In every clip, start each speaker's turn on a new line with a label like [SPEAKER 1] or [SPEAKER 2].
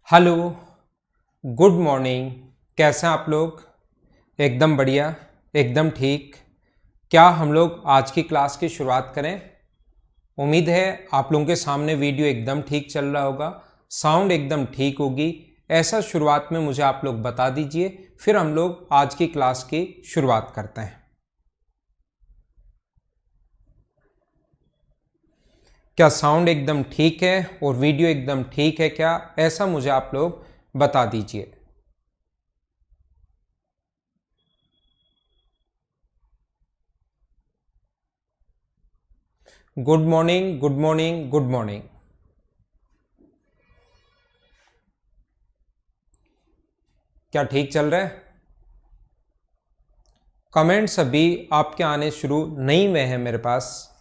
[SPEAKER 1] Hello, good morning. कैसे हैं आप लोग? एकदम बढ़िया, एकदम ठीक। क्या हम लोग आज की क्लास की शुरुआत करें? उम्मीद है आप लोगों के सामने वीडियो एकदम ठीक चल रहा होगा, साउंड एकदम ठीक होगी। ऐसा शुरुआत में मुझे आप लोग बता दीजिए, फिर हम लोग आज की क्लास की शुरुआत करते हैं। क्या साउंड एकदम ठीक है और वीडियो एकदम ठीक है क्या? ऐसा मुझे आप लोग बता दीजिए। Good morning, good morning, good morning. क्या ठीक चल रहा है? कमेंट्स अभी आपके आने शुरू नहीं हुए हैं मेरे पास।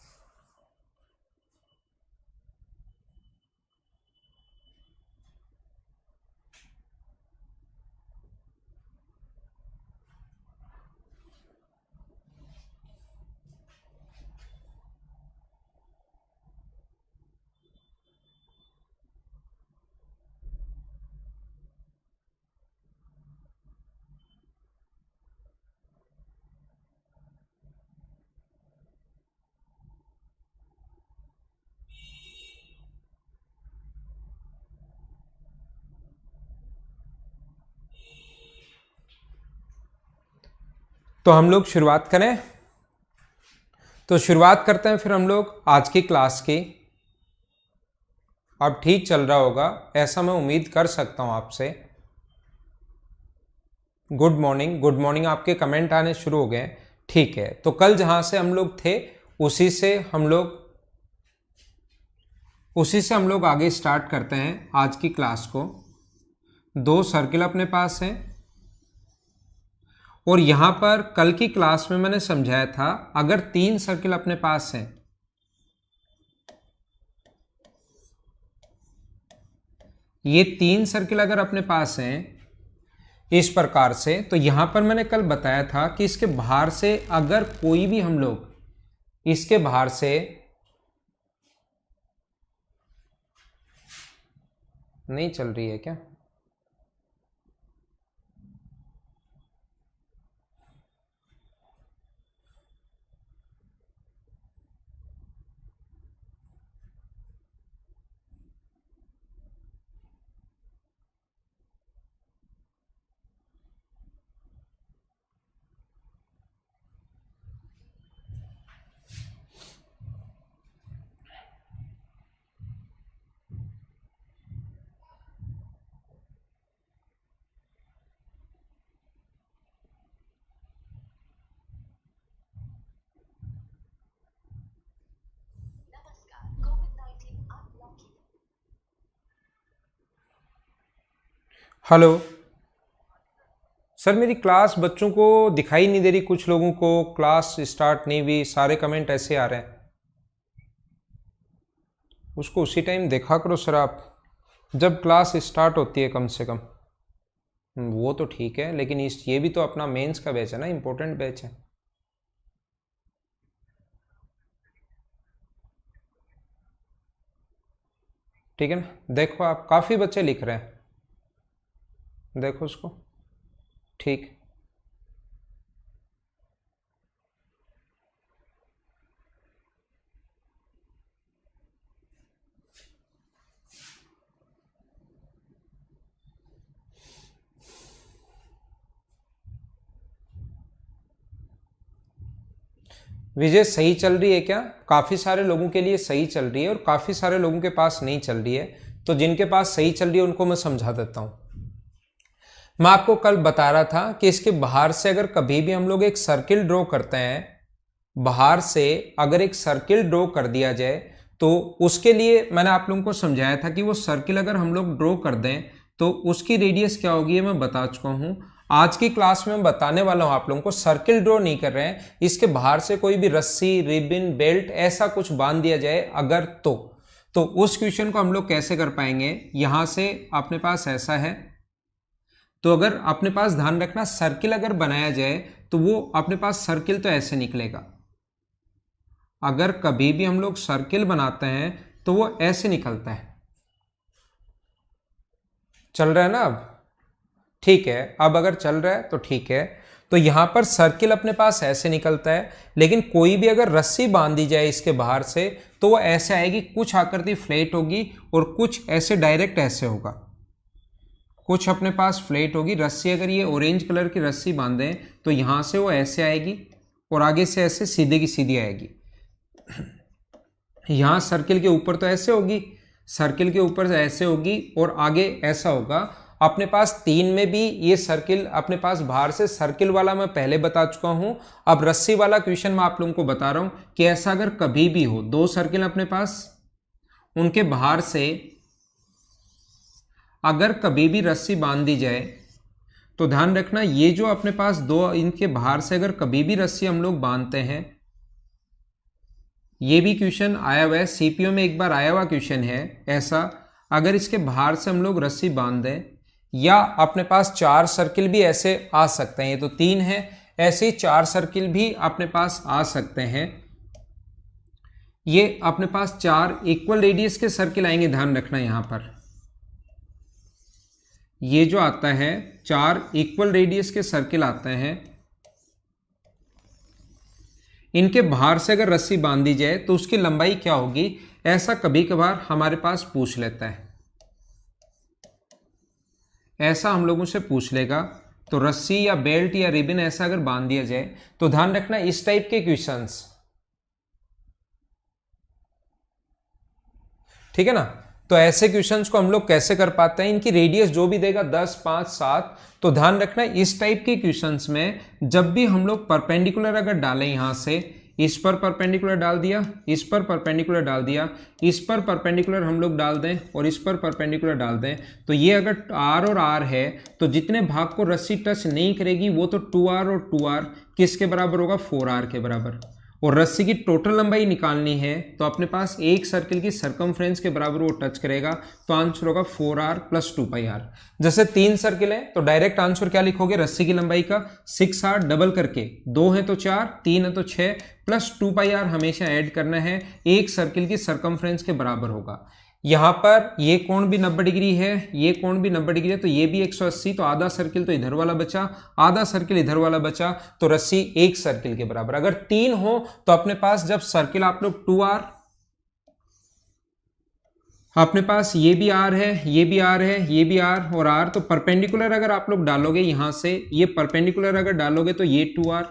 [SPEAKER 1] तो हम लोग शुरुआत करें। तो शुरुआत करते हैं फिर हम लोग आज की क्लास की। अब ठीक चल रहा होगा ऐसा मैं उम्मीद कर सकता हूं आपसे। Good morning, good morning. आपके कमेंट आने शुरू हो गए। ठीक है, तो कल जहां से हम लोग थे उसी से हम लोग आगे स्टार्ट करते हैं आज की क्लास को। दो सर्किल अपने पास हैं और यहां पर कल की क्लास में मैंने समझाया था, अगर तीन सर्किल अपने पास हैं, ये तीन सर्किल अगर अपने पास हैं इस प्रकार से, तो यहां पर मैंने कल बताया था कि इसके बाहर से अगर कोई भी हम लोग इसके बाहर से नहीं चल रही है क्या? हेलो सर, मेरी क्लास बच्चों को दिखाई नहीं दे रही, कुछ लोगों को क्लास स्टार्ट नहीं हुई, सारे कमेंट ऐसे आ रहे हैं। उसको उसी टाइम देखा करो सर आप, जब क्लास स्टार्ट होती है कम से कम। वो तो ठीक है, लेकिन ये भी तो अपना मेंस का बैच है ना, इंपॉर्टेंट बैच है। ठीक है ना? देखो आप, काफ़ी बच्चे लिख रहे हैं, देखो उसको। ठीक। विजय सही चल रही है क्या? काफ़ी सारे लोगों के लिए सही चल रही है और काफ़ी सारे लोगों के पास नहीं चल रही है। तो जिनके पास सही चल रही है उनको मैं समझा देता हूँ। मैं आपको कल बता रहा था कि इसके बाहर से अगर कभी भी हम लोग एक सर्किल ड्रॉ करते हैं, बाहर से अगर एक सर्किल ड्रॉ कर दिया जाए, तो उसके लिए मैंने आप लोगों को समझाया था कि वो सर्किल अगर हम लोग ड्रॉ कर दें तो उसकी रेडियस क्या होगी, ये मैं बता चुका हूं। आज की क्लास में मैं बताने वाला हूं आप लोगों को, सर्किल ड्रॉ नहीं कर रहे हैं, इसके बाहर से कोई भी रस्सी, रिबन, बेल्ट ऐसा कुछ बांध दिया जाए अगर, तो उस क्वेश्चन को हम लोग कैसे कर पाएंगे। यहां से अपने पास ऐसा है, तो अगर अपने पास ध्यान रखना, सर्किल अगर बनाया जाए तो वो अपने पास सर्किल तो ऐसे निकलेगा। अगर कभी भी हम लोग सर्किल बनाते हैं तो वो ऐसे निकलता है। चल रहा है ना अब? ठीक है, अब अगर चल रहा है तो ठीक है। तो यहां पर सर्किल अपने पास ऐसे निकलता है, लेकिन कोई भी अगर रस्सी बांध दी जाए इसके बाहर से तो वो ऐसे आएगी, कुछ आकृति फ्लैट होगी और कुछ ऐसे डायरेक्ट ऐसे होगा, कुछ अपने पास फ्लैट होगी। रस्सी अगर ये ऑरेंज कलर की रस्सी बांधे तो यहां से वो ऐसे आएगी और आगे से ऐसे सीधे की सीधी आएगी। यहां सर्किल के ऊपर तो ऐसे होगी, सर्किल के ऊपर ऐसे होगी और आगे ऐसा होगा। अपने पास 3 में भी ये सर्किल अपने पास बाहर से, सर्किल वाला मैं पहले बता चुका हूं, अब रस्सी वाला क्वेश्चन मैं आप लोगों को बता रहा हूं कि ऐसा अगर कभी भी हो, 2 सर्किल अपने पास, उनके बाहर से अगर कभी भी रस्सी बांध दी जाए तो ध्यान रखना, ये जो अपने पास 2 इनके बाहर से अगर कभी भी रस्सी हम लोग बांधते हैं, ये भी क्वेश्चन आया हुआ है सीपीओ में, एक बार आया हुआ क्वेश्चन है ऐसा, अगर इसके बाहर से हम लोग रस्सी बांध दें, या अपने पास 4 सर्किल भी ऐसे आ सकते हैं, ये तो 3 है, ऐसे ही 4 सर्किल भी अपने पास आ सकते हैं। ये अपने पास 4 इक्वल रेडियस के सर्किल आएंगे, ध्यान रखना यहां पर ये जो आता है 4 इक्वल रेडियस के सर्किल आते हैं, इनके बाहर से अगर रस्सी बांध दी जाए तो उसकी लंबाई क्या होगी, ऐसा कभी कभार हमारे पास पूछ लेता है, ऐसा हम लोगों से पूछ लेगा। तो रस्सी या बेल्ट या रिबन ऐसा अगर बांध दिया जाए तो ध्यान रखना इस टाइप के क्वेश्चंस, ठीक है ना। तो ऐसे क्वेश्चंस को हम लोग कैसे कर पाते हैं, इनकी रेडियस जो भी देगा 10, 5, 7, तो ध्यान रखना इस टाइप के क्वेश्चंस में जब भी हम लोग परपेंडिकुलर अगर डालें, यहां से इस पर परपेंडिकुलर डाल दिया, इस पर परपेंडिकुलर डाल दिया, इस पर परपेंडिकुलर हम लोग डाल दें और इस पर परपेंडिकुलर डाल दें, तो ये अगर R और R है तो जितने भाग को रस्सी टच नहीं करेगी वो तो 2R और 2R किसके बराबर होगा, 4R के बराबर। और रस्सी की टोटल लंबाई निकालनी है तो अपने पास एक सर्किल की सरकमफ्रेंस के बराबर वो टच करेगा, तो आंसर होगा 4R + 2πr। जैसे 3 सर्किल है तो डायरेक्ट आंसर क्या लिखोगे, रस्सी की लंबाई का 6R डबल करके, 2 है तो 4, 3 है तो 6 प्लस 2πr हमेशा ऐड करना है, एक सर्किल की सरकमफ्रेंस के बराबर होगा। यहां पर ये कोण भी 90 डिग्री है, ये कोण भी 90 डिग्री है, तो ये भी 180, तो आधा सर्किल तो इधर वाला बचा, आधा सर्किल इधर वाला बचा, तो रस्सी एक सर्किल के बराबर। अगर 3 हो तो अपने पास जब सर्किल आप लोग 2R, अपने पास ये भी R है, ये भी R है, ये भी R और R, तो परपेंडिकुलर अगर आप लोग डालोगे यहां से, ये परपेंडिकुलर अगर डालोगे तो ये 2R,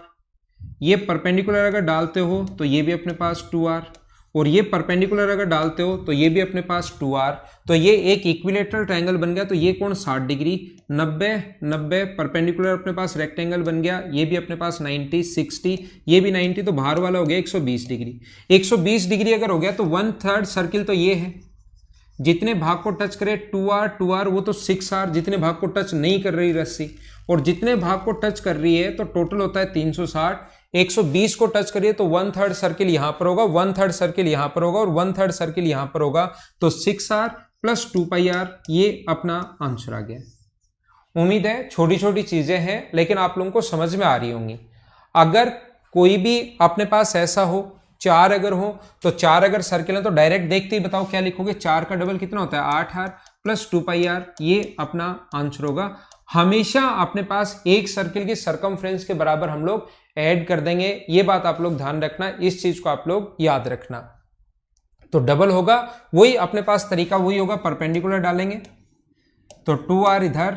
[SPEAKER 1] ये परपेंडिकुलर अगर डालते हो तो ये भी अपने पास 2R, और ये परपेंडिकुलर अगर डालते हो तो ये भी अपने पास 2R, तो ये एक इक्विलेटरल ट्रायंगल बन गया। तो ये कोण 60 डिग्री, 90 90 परपेंडिकुलर अपने पास रेक्टेंगल बन गया, ये भी अपने पास 90 60, ये भी 90, तो बाहर वाला हो गया 120 डिग्री। 120 डिग्री अगर हो गया तो 1/3 सर्किल तो ये है, जितने भाग को टच करे 2R वो तो 6R, जितने भाग को टच नहीं कर रही रस्सी, और जितने भाग को टच कर रही है तो टोटल होता है 360। 120 को टच करिए तो 1/3 सर्किल यहां पर होगा, 1/3 सर्किल यहां पर होगा और 1/3 सर्किल यहां पर होगा, तो 6R + 2πr, ये अपना आंसर आ गया। उम्मीद है छोटी छोटी चीजें हैं लेकिन आप लोगों को समझ में आ रही होंगी। अगर कोई भी अपने पास ऐसा हो, 4 अगर हो तो 4 अगर सर्किल है तो डायरेक्ट देखते ही बताओ क्या लिखोगे, 4 का डबल कितना होता है, 8R + 2πr, ये अपना आंसर होगा। हमेशा अपने पास एक सर्किल की सरकमफ्रेंस के बराबर हम लोग ऐड कर देंगे, ये बात आप लोग ध्यान रखना, इस चीज को आप लोग याद रखना। तो डबल होगा, वही अपने पास तरीका वही होगा, परपेंडिकुलर डालेंगे तो 2R इधर,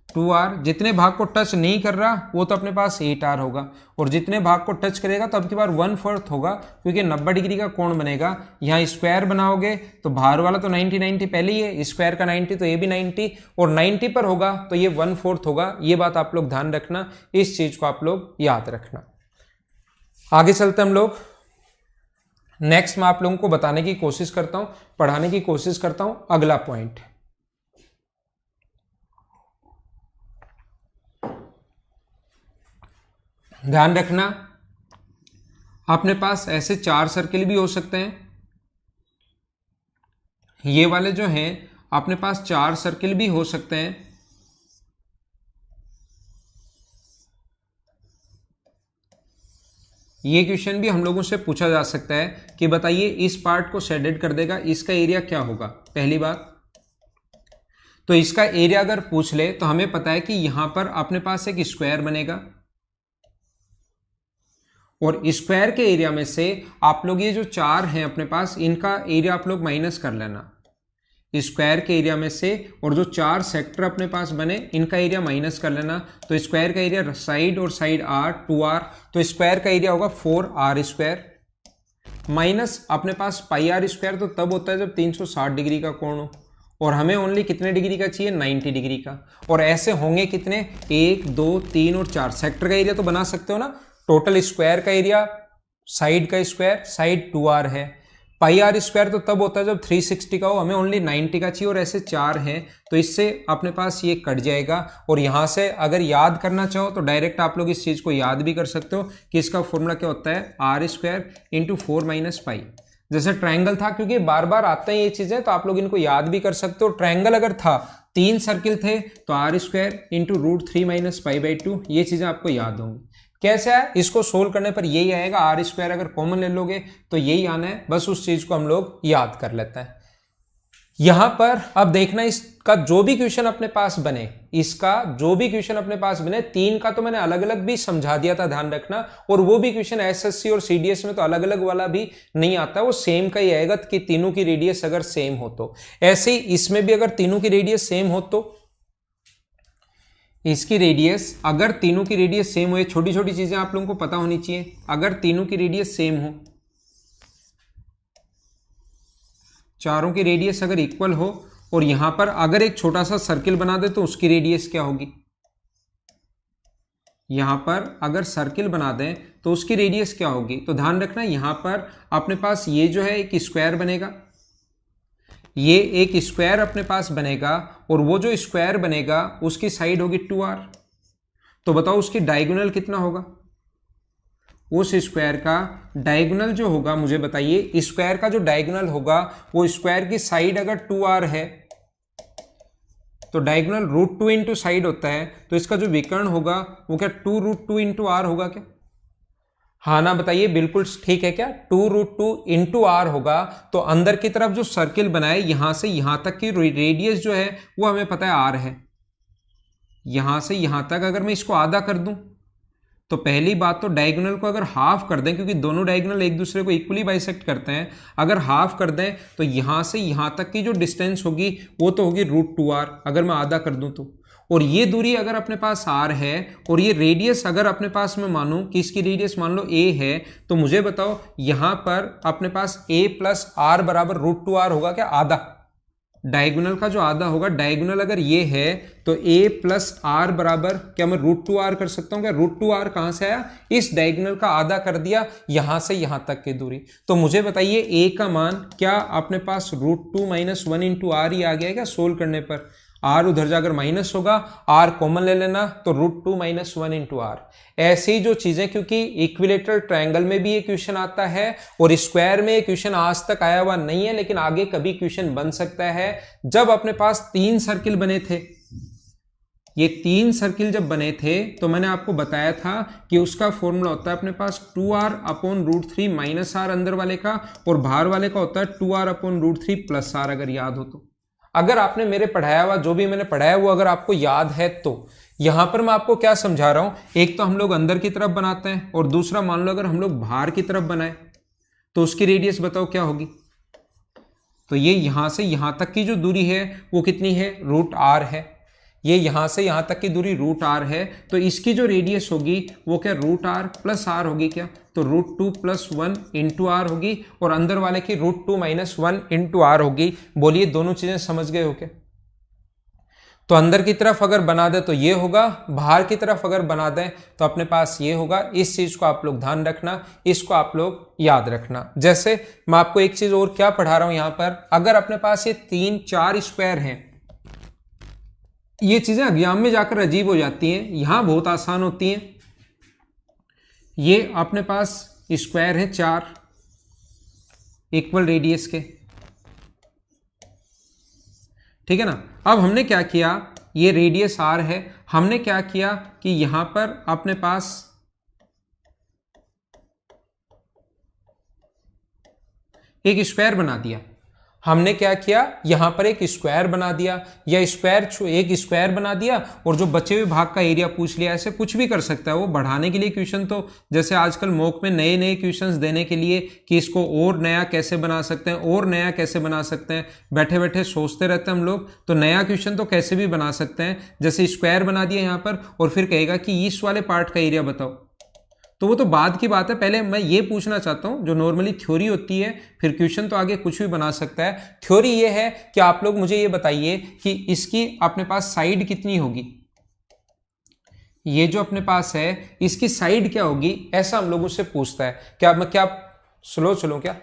[SPEAKER 1] 2R, जितने भाग को टच नहीं कर रहा वो तो अपने पास 8R होगा, और जितने भाग को टच करेगा तो अब की बार 1/4 होगा, क्योंकि 90 डिग्री का कोण बनेगा। यहाँ स्क्वायर बनाओगे तो बाहर वाला तो 90 90 पहले ही है, स्क्वायर का 90 तो ये भी 90, और 90 पर होगा तो ये 1/4 होगा। ये बात आप लोग ध्यान रखना, इस चीज को आप लोग याद रखना। आगे चलते हम लोग, नेक्स्ट मैं आप लोगों को बताने की कोशिश करता हूं, पढ़ाने की कोशिश करता हूं अगला पॉइंट। ध्यान रखना अपने पास ऐसे 4 सर्किल भी हो सकते हैं, ये वाले जो हैं अपने पास 4 सर्किल भी हो सकते हैं। ये क्वेश्चन भी हम लोगों से पूछा जा सकता है कि बताइए इस पार्ट को शेडेड कर देगा, इसका एरिया क्या होगा, पहली बात। तो इसका एरिया अगर पूछ ले तो हमें पता है कि यहां पर अपने पास एक स्क्वायर बनेगा और स्क्वायर के एरिया में से आप लोग ये जो 4 हैं अपने पास, इनका एरिया आप लोग माइनस कर लेना स्क्वायर के एरिया में से, और जो 4 सेक्टर अपने पास बने इनका एरिया माइनस कर लेना। तो स्क्वायर का एरिया साइड और साइड r 2r, तो स्क्वायर का एरिया होगा 4r स्क्वायर माइनस अपने पास पाई आर स्क्वायर, तो तब होता है जब 360 डिग्री का कोण हो, और हमें ओनली कितने डिग्री का चाहिए 90 डिग्री का। और ऐसे होंगे कितने 1 2 3 और 4 सेक्टर का एरिया तो बना सकते हो ना। टोटल स्क्वायर का एरिया साइड का स्क्वायर साइड 2r है, पाई आर स्क्वायर तो तब होता है जब 360 का हो, हमें ओनली 90 का चाहिए और ऐसे 4 हैं, तो इससे अपने पास ये कट जाएगा। और यहां से अगर याद करना चाहो तो डायरेक्ट आप लोग इस चीज को याद भी कर सकते हो कि इसका फॉर्मूला क्या होता है R square into 4 minus pi. जैसे ट्रायंगल था, क्योंकि बार बार आते हैं ये चीजें तो आप लोग इनको याद भी कर सकते हो। ट्रायंगल अगर था 3 सर्किल थे तो R square into √3 minus pi by 2, ये चीजें आपको याद होंगी। कैसे है इसको सोल्व करने पर यही आएगा, आर स्क्वायर अगर कॉमन ले लोगे तो यही आना है, बस उस चीज को हम लोग याद कर लेते हैं। यहां पर अब देखना इसका जो भी क्वेश्चन अपने पास बने, इसका जो भी क्वेश्चन अपने पास बने, 3 का तो मैंने अलग अलग भी समझा दिया था, ध्यान रखना। और वो भी क्वेश्चन एसएससी और सीडीएस में तो अलग अलग वाला भी नहीं आता, वो सेम का ही आएगा कि तीनों की रेडियस अगर सेम हो तो। ऐसे ही इसमें भी अगर तीनों की रेडियस सेम हो तो, इसकी रेडियस अगर तीनों की रेडियस सेम हो, छोटी छोटी चीजें आप लोगों को पता होनी चाहिए। अगर तीनों की रेडियस सेम हो, चारों की रेडियस अगर इक्वल हो, और यहां पर अगर एक छोटा सा सर्किल बना दे तो उसकी रेडियस क्या होगी, यहां पर अगर सर्किल बना दें तो उसकी रेडियस क्या होगी। तो ध्यान रखना यहां पर अपने पास ये जो है एक स्क्वायर बनेगा, ये एक स्क्वायर अपने पास बनेगा, और वो जो स्क्वायर बनेगा उसकी साइड होगी 2r। तो बताओ उसकी डायगोनल कितना होगा, उस स्क्वायर का डायगोनल जो होगा मुझे बताइए। स्क्वायर का जो डायगोनल होगा वो स्क्वायर की साइड अगर 2r है तो डायगोनल √2 इंटू साइड होता है, तो इसका जो विकर्ण होगा वो क्या 2√2 इंटू आर होगा क्या? हाँ ना बताइए, बिल्कुल ठीक है क्या? 2√2 इंटू आर होगा। तो अंदर की तरफ जो सर्किल बनाए यहां से यहां तक की रेडियस जो है वो हमें पता है आर है। यहां से यहां तक अगर मैं इसको आधा कर दूं तो पहली बात तो डायगोनल को अगर हाफ कर दें, क्योंकि दोनों डायगोनल एक दूसरे को इक्वली बाइसेक्ट करते हैं, अगर हाफ कर दें तो यहां से यहां तक की जो डिस्टेंस होगी वो तो होगी √2r, अगर मैं आधा कर दूं तो। और ये दूरी अगर अपने पास r है और ये रेडियस अगर अपने पास मैं मानूं कि इसकी रेडियस मान लो a है, तो मुझे बताओ यहां पर अपने पास a प्लस आर बराबर √2r होगा क्या? आधा। डायगोनल का जो आधा होगा, डायगोनल अगर ये है तो a प्लस आर बराबर क्या मैं √2r कर सकता हूं क्या? √2r कहां से आया? इस डायगोनल का आधा कर दिया यहां से यहां तक की दूरी। तो मुझे बताइए a का मान क्या अपने पास √2 माइनस 1 इंटू आर ही आ गया क्या सोल्व करने पर? आर उधर जाकर माइनस होगा, आर कॉमन ले लेना तो √2 माइनस 1 इंटू आर। ऐसी ही जो चीजें, क्योंकि इक्विलेटरल ट्रायंगल में भी ये क्वेश्चन आता है और स्क्वायर में ये क्वेश्चन आज तक आया हुआ नहीं है, लेकिन आगे कभी क्वेश्चन बन सकता है। जब अपने पास 3 सर्किल बने थे, ये 3 सर्किल जब बने थे तो मैंने आपको बताया था कि उसका फॉर्मूला होता है अपने पास 2r अपॉन √3 माइनस आर अंदर वाले का, और बाहर वाले का होता है 2r अपॉन √3 प्लस आर, अगर याद हो तो। अगर आपने मेरे पढ़ाया हुआ जो भी मैंने पढ़ाया वो अगर आपको याद है तो। यहां पर मैं आपको क्या समझा रहा हूं, एक तो हम लोग अंदर की तरफ बनाते हैं और दूसरा मान लो अगर हम लोग बाहर की तरफ बनाए तो उसकी रेडियस बताओ क्या होगी। तो ये यहां से यहां तक की जो दूरी है वो कितनी है? √r है। ये यहां से यहां तक की दूरी √r है, तो इसकी जो रेडियस होगी वो क्या √r प्लस r होगी क्या? तो √2 प्लस 1 इंटू आर होगी, और अंदर वाले की √2 माइनस 1 इंटू आर होगी। बोलिए दोनों चीजें समझ गए हो क्या? तो अंदर की तरफ अगर बना दे तो ये होगा, बाहर की तरफ अगर बना दें तो अपने पास ये होगा। इस चीज को आप लोग ध्यान रखना, इसको आप लोग याद रखना। जैसे मैं आपको एक चीज और क्या पढ़ा रहा हूं यहां पर, अगर अपने पास ये 3-4 स्क्वायर हैं, ये चीजें एग्जाम में जाकर अजीब हो जाती हैं, यहां बहुत आसान होती हैं। ये अपने पास स्क्वायर है 4 इक्वल रेडियस के, ठीक है ना। अब हमने क्या किया, ये रेडियस r है, हमने क्या किया कि यहां पर अपने पास एक स्क्वायर बना दिया। हमने क्या किया, यहां पर एक स्क्वायर बना दिया या एक स्क्वायर बना दिया और जो बचे हुए भाग का एरिया पूछ लिया। ऐसे कुछ भी कर सकता है वो बढ़ाने के लिए क्वेश्चन। तो जैसे आजकल मॉक में नए नए क्वेश्चंस देने के लिए कि इसको और नया कैसे बना सकते हैं, और नया कैसे बना सकते हैं, बैठे बैठे सोचते रहते हैं हम लोग। तो नया क्वेश्चन तो कैसे भी बना सकते हैं, जैसे स्क्वायर बना दिया यहां पर और फिर कहेगा कि इस वाले पार्ट का एरिया बताओ। तो वो तो बाद की बात है, पहले मैं ये पूछना चाहता हूं जो नॉर्मली थ्योरी होती है, फिर क्वेश्चन तो आगे कुछ भी बना सकता है। थ्योरी ये है कि आप लोग मुझे ये बताइए कि इसकी अपने पास साइड कितनी होगी, ये जो अपने पास है इसकी साइड क्या होगी, ऐसा हम लोगों से पूछता है। क्या स्लो चलूं क्या,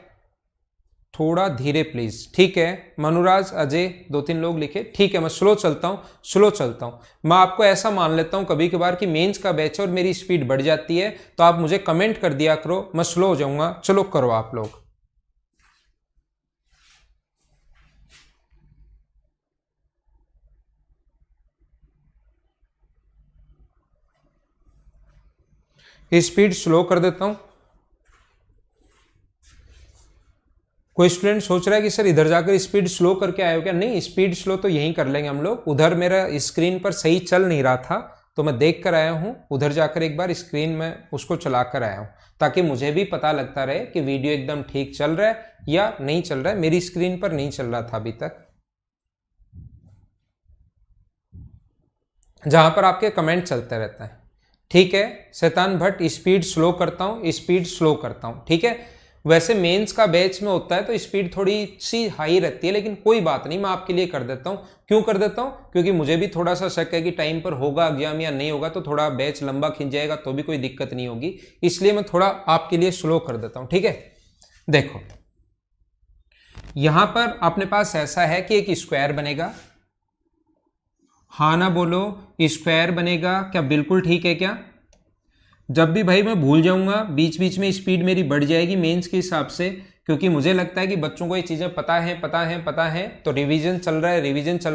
[SPEAKER 1] थोड़ा धीरे प्लीज, ठीक है। मनुराज, अजय, 2-3 लोग लिखे, ठीक है मैं स्लो चलता हूं। मैं आपको ऐसा मान लेता हूं कभी कभार कि मेंस का बैच है और मेरी स्पीड बढ़ जाती है, तो आप मुझे कमेंट कर दिया करो, मैं स्लो हो जाऊंगा। चलो करो आप लोग। स्पीड स्लो कर देता हूं। कोई स्टूडेंट सोच रहा है कि सर इधर जाकर स्पीड स्लो करके आए हो क्या? नहीं, स्पीड स्लो तो यहीं कर लेंगे हम लोग। उधर मेरा स्क्रीन पर सही चल नहीं रहा था तो मैं देख कर आया हूं, उधर जाकर एक बार स्क्रीन में उसको चला कर आया हूं, ताकि मुझे भी पता लगता रहे कि वीडियो एकदम ठीक चल रहा है या नहीं चल रहा है। मेरी स्क्रीन पर नहीं चल रहा था अभी तक, जहां पर आपके कमेंट चलते रहते हैं। ठीक है शैतान भट्ट, स्पीड स्लो करता हूं, ठीक है। वैसे मेंस का बैच में होता है तो स्पीड थोड़ी सी हाई रहती है, लेकिन कोई बात नहीं, मैं आपके लिए कर देता हूं। क्यों कर देता हूं? क्योंकि मुझे भी थोड़ा सा शक है कि टाइम पर होगा एग्जाम या नहीं होगा, तो थोड़ा बैच लंबा खिंच जाएगा तो भी कोई दिक्कत नहीं होगी, इसलिए मैं थोड़ा आपके लिए स्लो कर देता हूं। ठीक है, देखो यहां पर अपने पास ऐसा है कि एक स्क्वायर बनेगा। हाँ ना बोलो, स्क्वायर बनेगा क्या? बिल्कुल ठीक है क्या? जब भी भाई मैं भूल जाऊंगा बीच बीच में स्पीड मेरी बढ़ जाएगी मेंस के हिसाब से, क्योंकि मुझे लगता है कि बच्चों को ये चीजें पता है, तो रिवीजन चल रहा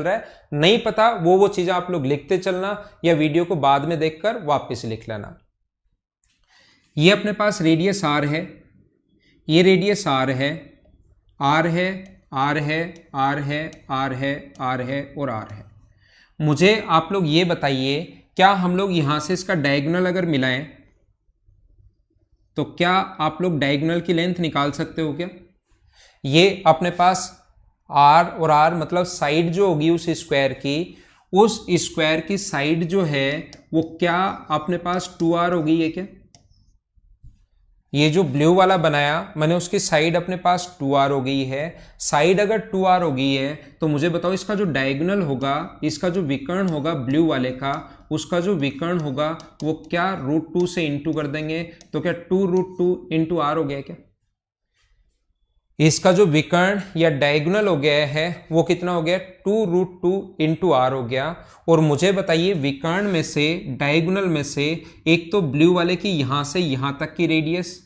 [SPEAKER 1] है। नहीं पता वो चीजें आप लोग लिखते चलना या वीडियो को बाद में देखकर वापस लिख लेना। ये अपने पास रेडियस आर है, ये रेडियस आर है, आर है, आर है, आर है, आर है, आर है और आर है। मुझे आप लोग ये बताइए, क्या हम लोग यहां से इसका डायगोनल अगर मिलाएं तो क्या आप लोग डायगोनल की लेंथ निकाल सकते हो क्या? ये अपने पास आर और आर मतलब साइड जो होगी उस स्क्वायर की साइड जो है वो क्या अपने पास 2r होगी, ये क्या? ये जो ब्लू वाला बनाया मैंने उसकी साइड अपने पास 2r हो गई है। साइड अगर 2r हो गई है तो मुझे बताओ इसका जो डायगोनल होगा, इसका जो विकर्ण होगा ब्लू वाले का, उसका जो विकर्ण होगा वो क्या √2 से इंटू कर देंगे, तो क्या 2√2 इंटू आर हो गया क्या? इसका जो विकर्ण या डायगोनल हो गया है वो कितना हो गया? 2√2 इंटू आर हो गया। और मुझे बताइए विकर्ण में से, डायगोनल में से, एक तो ब्लू वाले की यहां से यहां तक की रेडियस,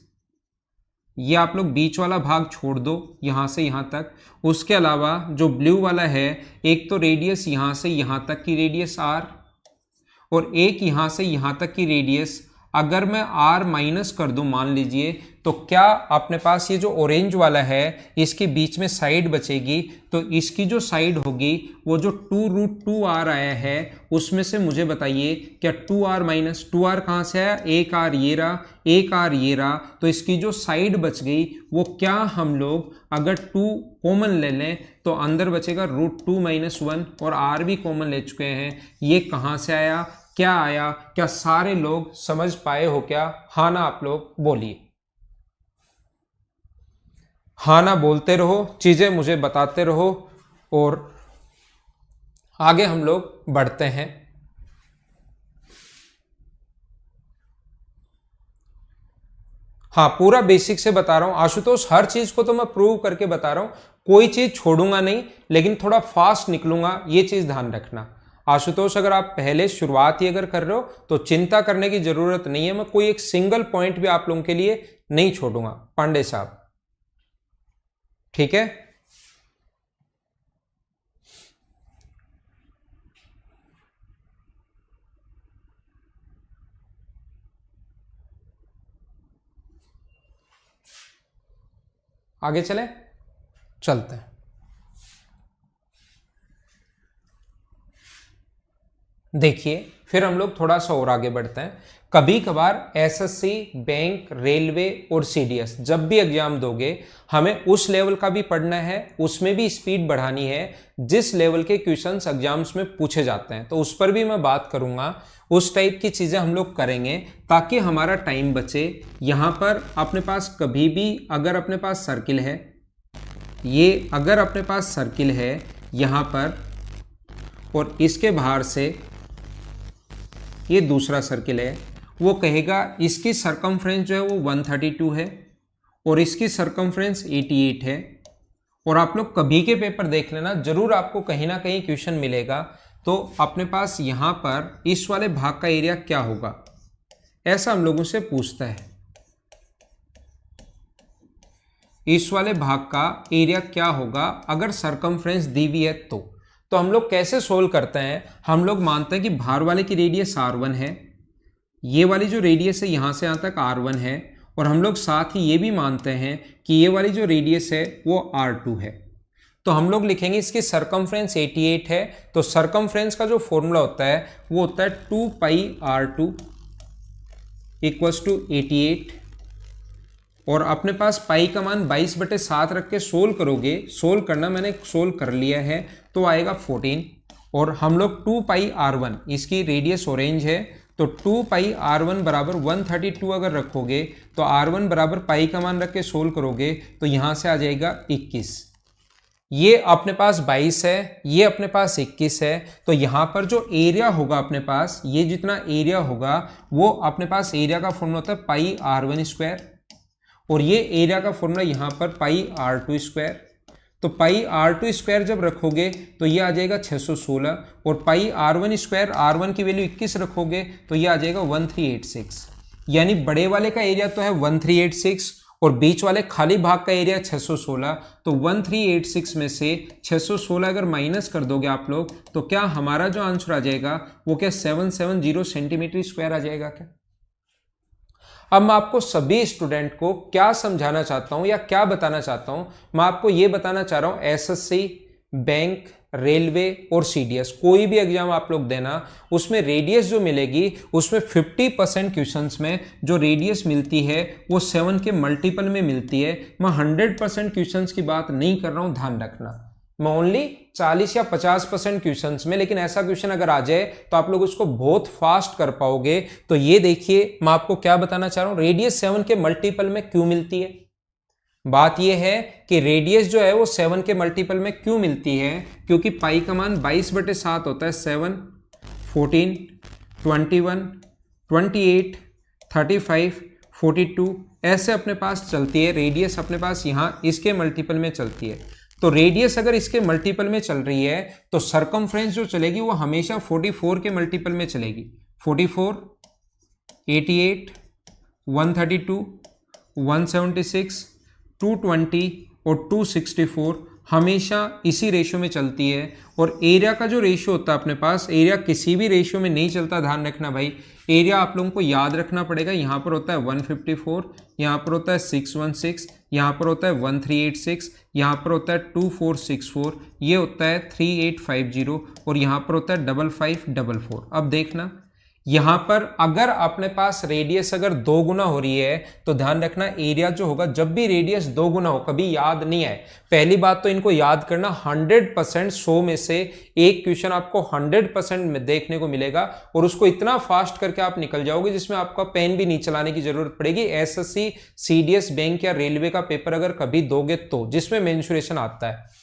[SPEAKER 1] ये आप लोग बीच वाला भाग छोड़ दो यहां से यहां तक। उसके अलावा जो ब्लू वाला है, एक तो रेडियस यहां से यहां तक की रेडियस आर, और एक यहां से यहां तक की रेडियस अगर मैं r माइनस कर दूं मान लीजिए, तो क्या अपने पास ये जो ऑरेंज वाला है इसके बीच में साइड बचेगी, तो इसकी जो साइड होगी वो जो 2√2r आया है उसमें से मुझे बताइए क्या 2r माइनस 2r कहां से आया? एक r ये रहा, एक r ये रहा, तो इसकी जो साइड बच गई वो क्या हम लोग अगर 2 कॉमन ले लें तो अंदर बचेगा √2 - 1, और r भी कॉमन ले चुके हैं। ये कहां से आया, क्या आया? क्या सारे लोग समझ पाए हो क्या? हाँ ना आप लोग बोलिए, हाँ ना बोलते रहो, चीजें मुझे बताते रहो और आगे हम लोग बढ़ते हैं। हाँ पूरा बेसिक से बता रहा हूं आशुतोष, हर चीज को तो मैं प्रूव करके बता रहा हूं, कोई चीज छोड़ूंगा नहीं, लेकिन थोड़ा फास्ट निकलूंगा, ये चीज ध्यान रखना। आशुतोष अगर आप पहले शुरुआत ही अगर कर रहे हो तो चिंता करने की जरूरत नहीं है, मैं कोई एक सिंगल पॉइंट भी आप लोगों के लिए नहीं छोड़ूंगा। पांडे साहब ठीक है, आगे चले, चलते हैं। देखिए फिर हम लोग थोड़ा सा और आगे बढ़ते हैं। कभी कभार एसएससी, बैंक, रेलवे और सीडीएस जब भी एग्जाम दोगे हमें उस लेवल का भी पढ़ना है, उसमें भी स्पीड बढ़ानी है जिस लेवल के क्वेश्चंस एग्जाम्स में पूछे जाते हैं। तो उस पर भी मैं बात करूंगा, उस टाइप की चीजें हम लोग करेंगे ताकि हमारा टाइम बचे। यहां पर अपने पास कभी भी अगर अपने पास सर्किल है, ये अगर अपने पास सर्किल है यहां पर और इसके बाहर से ये दूसरा सर्किल है, वो कहेगा इसकी सरकमफ्रेंस जो है वो 132 है और इसकी सरकमफ्रेंस 88 है। और आप लोग कभी के पेपर देख लेना, जरूर आपको कहीं ना कहीं क्वेश्चन मिलेगा। तो अपने पास यहां पर इस वाले भाग का एरिया क्या होगा, ऐसा हम लोगों से पूछता है। इस वाले भाग का एरिया क्या होगा अगर सरकमफ्रेंस दी हुई है तो हम लोग कैसे सोल्व करते हैं, हम लोग मानते हैं कि बाहर वाले की रेडियस R1 है, ये वाली जो रेडियस है यहां से यहां तक R1 है, और हम लोग साथ ही ये भी मानते हैं कि ये वाली जो रेडियस है वो R2 है। तो हम लोग लिखेंगे इसकी सरकमफ्रेंस 88 है, तो सरकमफ्रेंस का जो फॉर्मूला होता है वो होता है 2 पाई R2 इक्वल्स टू 88, और अपने पास पाई का मान 22/7 रख के सोल्व करोगे, सोल्व करना मैंने सोल्व कर लिया है, तो आएगा 14। और हम लोग 2 पाई R1, इसकी रेडियस ऑरेंज है, तो 2 पाई R1 बराबर 132 अगर रखोगे तो R1 बराबर पाई का मान रख के सोल्व करोगे तो यहां से आ जाएगा 21। ये अपने पास 22 है, ये अपने पास 21 है, तो यहां पर जो एरिया होगा अपने पास, ये जितना एरिया होगा वो अपने पास एरिया का फॉर्मूला होता है पाई R1 स्क्वायर, और ये एरिया का फॉर्मूला यहां पर पाई R2 स्क्वायर। तो पाई R2 स्क्वायर जब रखोगे तो ये आ जाएगा 616, और पाई R1 स्क्वायर, R1 की वैल्यू 21 रखोगे तो ये आ जाएगा 1386। यानी बड़े वाले का एरिया तो है 1386 और बीच वाले खाली भाग का एरिया 616। तो 1386 में से 616 अगर माइनस कर दोगे आप लोग तो क्या हमारा जो आंसर आ जाएगा वो क्या 770 सेंटीमीटर स्क्वायर आ जाएगा क्या। अब मैं आपको सभी स्टूडेंट को क्या समझाना चाहता हूं या क्या बताना चाहता हूं, मैं आपको यह बताना चाह रहा हूं एसएससी, बैंक, रेलवे और सीडीएस कोई भी एग्जाम आप लोग देना, उसमें रेडियस जो मिलेगी उसमें 50% क्वेश्चंस में जो रेडियस मिलती है वो 7 के मल्टीपल में मिलती है। मैं 100% क्वेश्चंस की बात नहीं कर रहा हूं, ध्यान रखना, मैं ओनली 40 या 50% क्वेश्चंस में, लेकिन ऐसा क्वेश्चन अगर आ जाए तो आप लोग उसको बहुत फास्ट कर पाओगे। तो ये देखिए मैं आपको क्या बताना चाह रहा हूं, रेडियस 7 के मल्टीपल में क्यों मिलती है। बात यह है कि रेडियस जो है वो 7 के मल्टीपल में क्यों मिलती है, क्योंकि पाई का मान 22/7 होता है। 7, 14, 21, 28, 35, 42 ऐसे अपने पास चलती है। रेडियस अपने पास यहां इसके मल्टीपल में चलती है। तो रेडियस अगर इसके मल्टीपल में चल रही है तो सरकमफ्रेंस जो चलेगी वो हमेशा 44 के मल्टीपल में चलेगी। 44, 88, 132, 176, 220 और 264 हमेशा इसी रेशियो में चलती है। और एरिया का जो रेशियो होता है अपने पास, एरिया किसी भी रेशियो में नहीं चलता, ध्यान रखना भाई। एरिया आप लोगों को याद रखना पड़ेगा, यहाँ पर होता है 154, यहाँ पर होता है 616, यहाँ पर होता है 1386, यहाँ पर होता है 2464, ये होता है 3850 और यहाँ पर होता है 5544। अब देखना यहां पर अगर अपने पास रेडियस अगर 2 गुना हो रही है तो ध्यान रखना एरिया जो होगा, जब भी रेडियस 2 गुना हो कभी याद नहीं आए। पहली बात तो इनको याद करना, 100% 100 में से एक क्वेश्चन आपको 100% में देखने को मिलेगा और उसको इतना फास्ट करके आप निकल जाओगे जिसमें आपका पेन भी नहीं चलाने की जरूरत पड़ेगी। एसएससी, सीडीएस, बैंक या रेलवे का पेपर अगर कभी दोगे तो, जिसमें मेंसुरेशन आता है।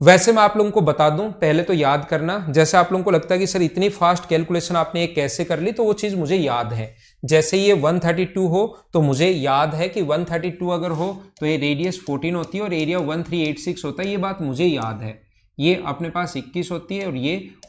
[SPEAKER 1] वैसे मैं आप लोगों को बता दूं, पहले तो याद करना, जैसे आप लोगों को लगता है कि सर इतनी फास्ट कैलकुलेशन आपने ये कैसे कर ली, तो वो चीज मुझे याद है। जैसे ये 132 हो तो मुझे याद है कि 132 अगर हो तो ये रेडियस 14 होती है और एरिया 1386 होता है, ये बात मुझे याद है। ये अपने पास 21 होती है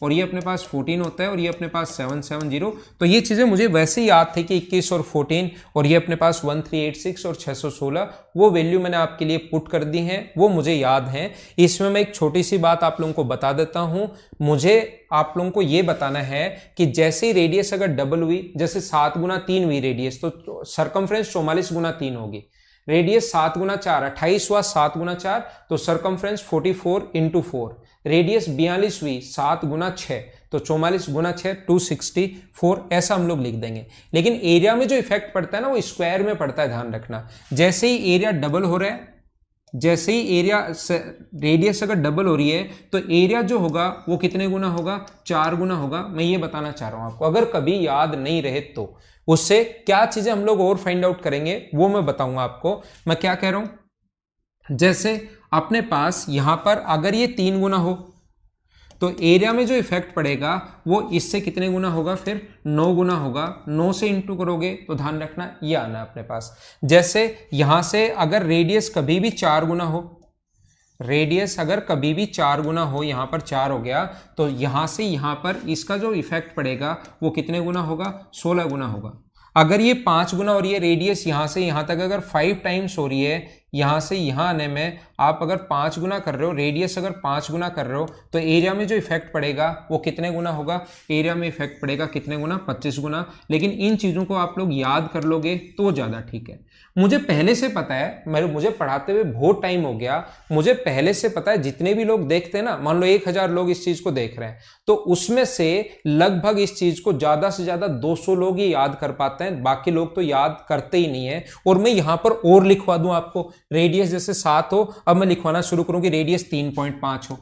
[SPEAKER 1] और ये अपने पास 14 होता है और ये अपने पास 770। तो ये चीजें मुझे वैसे ही याद थे कि 21 और 14 और ये अपने पास 1386 और 616, वो वैल्यू मैंने आपके लिए पुट कर दी हैं, वो मुझे याद हैं। इसमें मैं एक छोटी सी बात आप लोगों को बता देता हूं, मुझे आप लोगों को ये बताना है कि जैसे ही रेडियस अगर डबल हुई, जैसे 7 गुना 3 हुई रेडियस, तो सरकमफ्रेंस 44 गुना 3 होगी। रेडियस 7 गुना 4 28 हुआ, 7 गुना 4 तो सरकमफ्रेंस 44 इंटू 4। रेडियस 42 हुई, 7 गुना 6 तो 44 गुना 6 264 ऐसा हम लोग लिख देंगे। लेकिन एरिया में जो इफेक्ट पड़ता है ना वो स्क्वायर में पड़ता है, ध्यान रखना। जैसे ही एरिया डबल हो रहा है, जैसे ही एरिया रेडियस अगर डबल हो रही है तो एरिया जो होगा वो कितने गुना होगा, 4 गुना होगा। मैं ये बताना चाह रहा हूं आपको, अगर कभी याद नहीं रहे तो उससे क्या चीजें हम लोग और फाइंड आउट करेंगे वो मैं बताऊंगा आपको। मैं क्या कह रहा हूं, जैसे अपने पास यहां पर अगर ये 3 गुना हो तो एरिया में जो इफेक्ट पड़ेगा वो इससे कितने गुना होगा, फिर 9 गुना होगा। 9 से इंटू करोगे तो ध्यान रखना ये आना अपने पास। जैसे यहां से अगर रेडियस कभी भी 4 गुना हो, रेडियस अगर कभी भी 4 गुना हो, यहां पर 4 हो गया, तो यहां से यहां पर इसका जो इफेक्ट पड़ेगा वो कितने गुना होगा, 16 गुना होगा। अगर ये 5 गुना हो रही है रेडियस, यहां से यहां तक अगर 5 टाइम्स हो रही है, यहां से यहां आने में आप अगर 5 गुना कर रहे हो, रेडियस अगर 5 गुना कर रहे हो, तो एरिया में जो इफेक्ट पड़ेगा वो कितने गुना होगा, एरिया में इफेक्ट पड़ेगा कितने गुना, 25 गुना। लेकिन इन चीजों को आप लोग याद कर लोगे तो ज्यादा ठीक है। मुझे पहले से पता है, मुझे पढ़ाते हुए बहुत टाइम हो गया, मुझे पहले से पता है जितने भी लोग देखते हैं ना, मान लो 1000 लोग इस चीज को देख रहे हैं, तो उसमें से लगभग इस चीज को ज्यादा से ज्यादा 200 लोग ही याद कर पाते हैं, बाकी लोग तो याद करते ही नहीं है। और मैं यहां पर और लिखवा दूं आपको, रेडियस जैसे 7 हो, अब मैं लिखवाना शुरू करूं कि रेडियस 3.5 हो,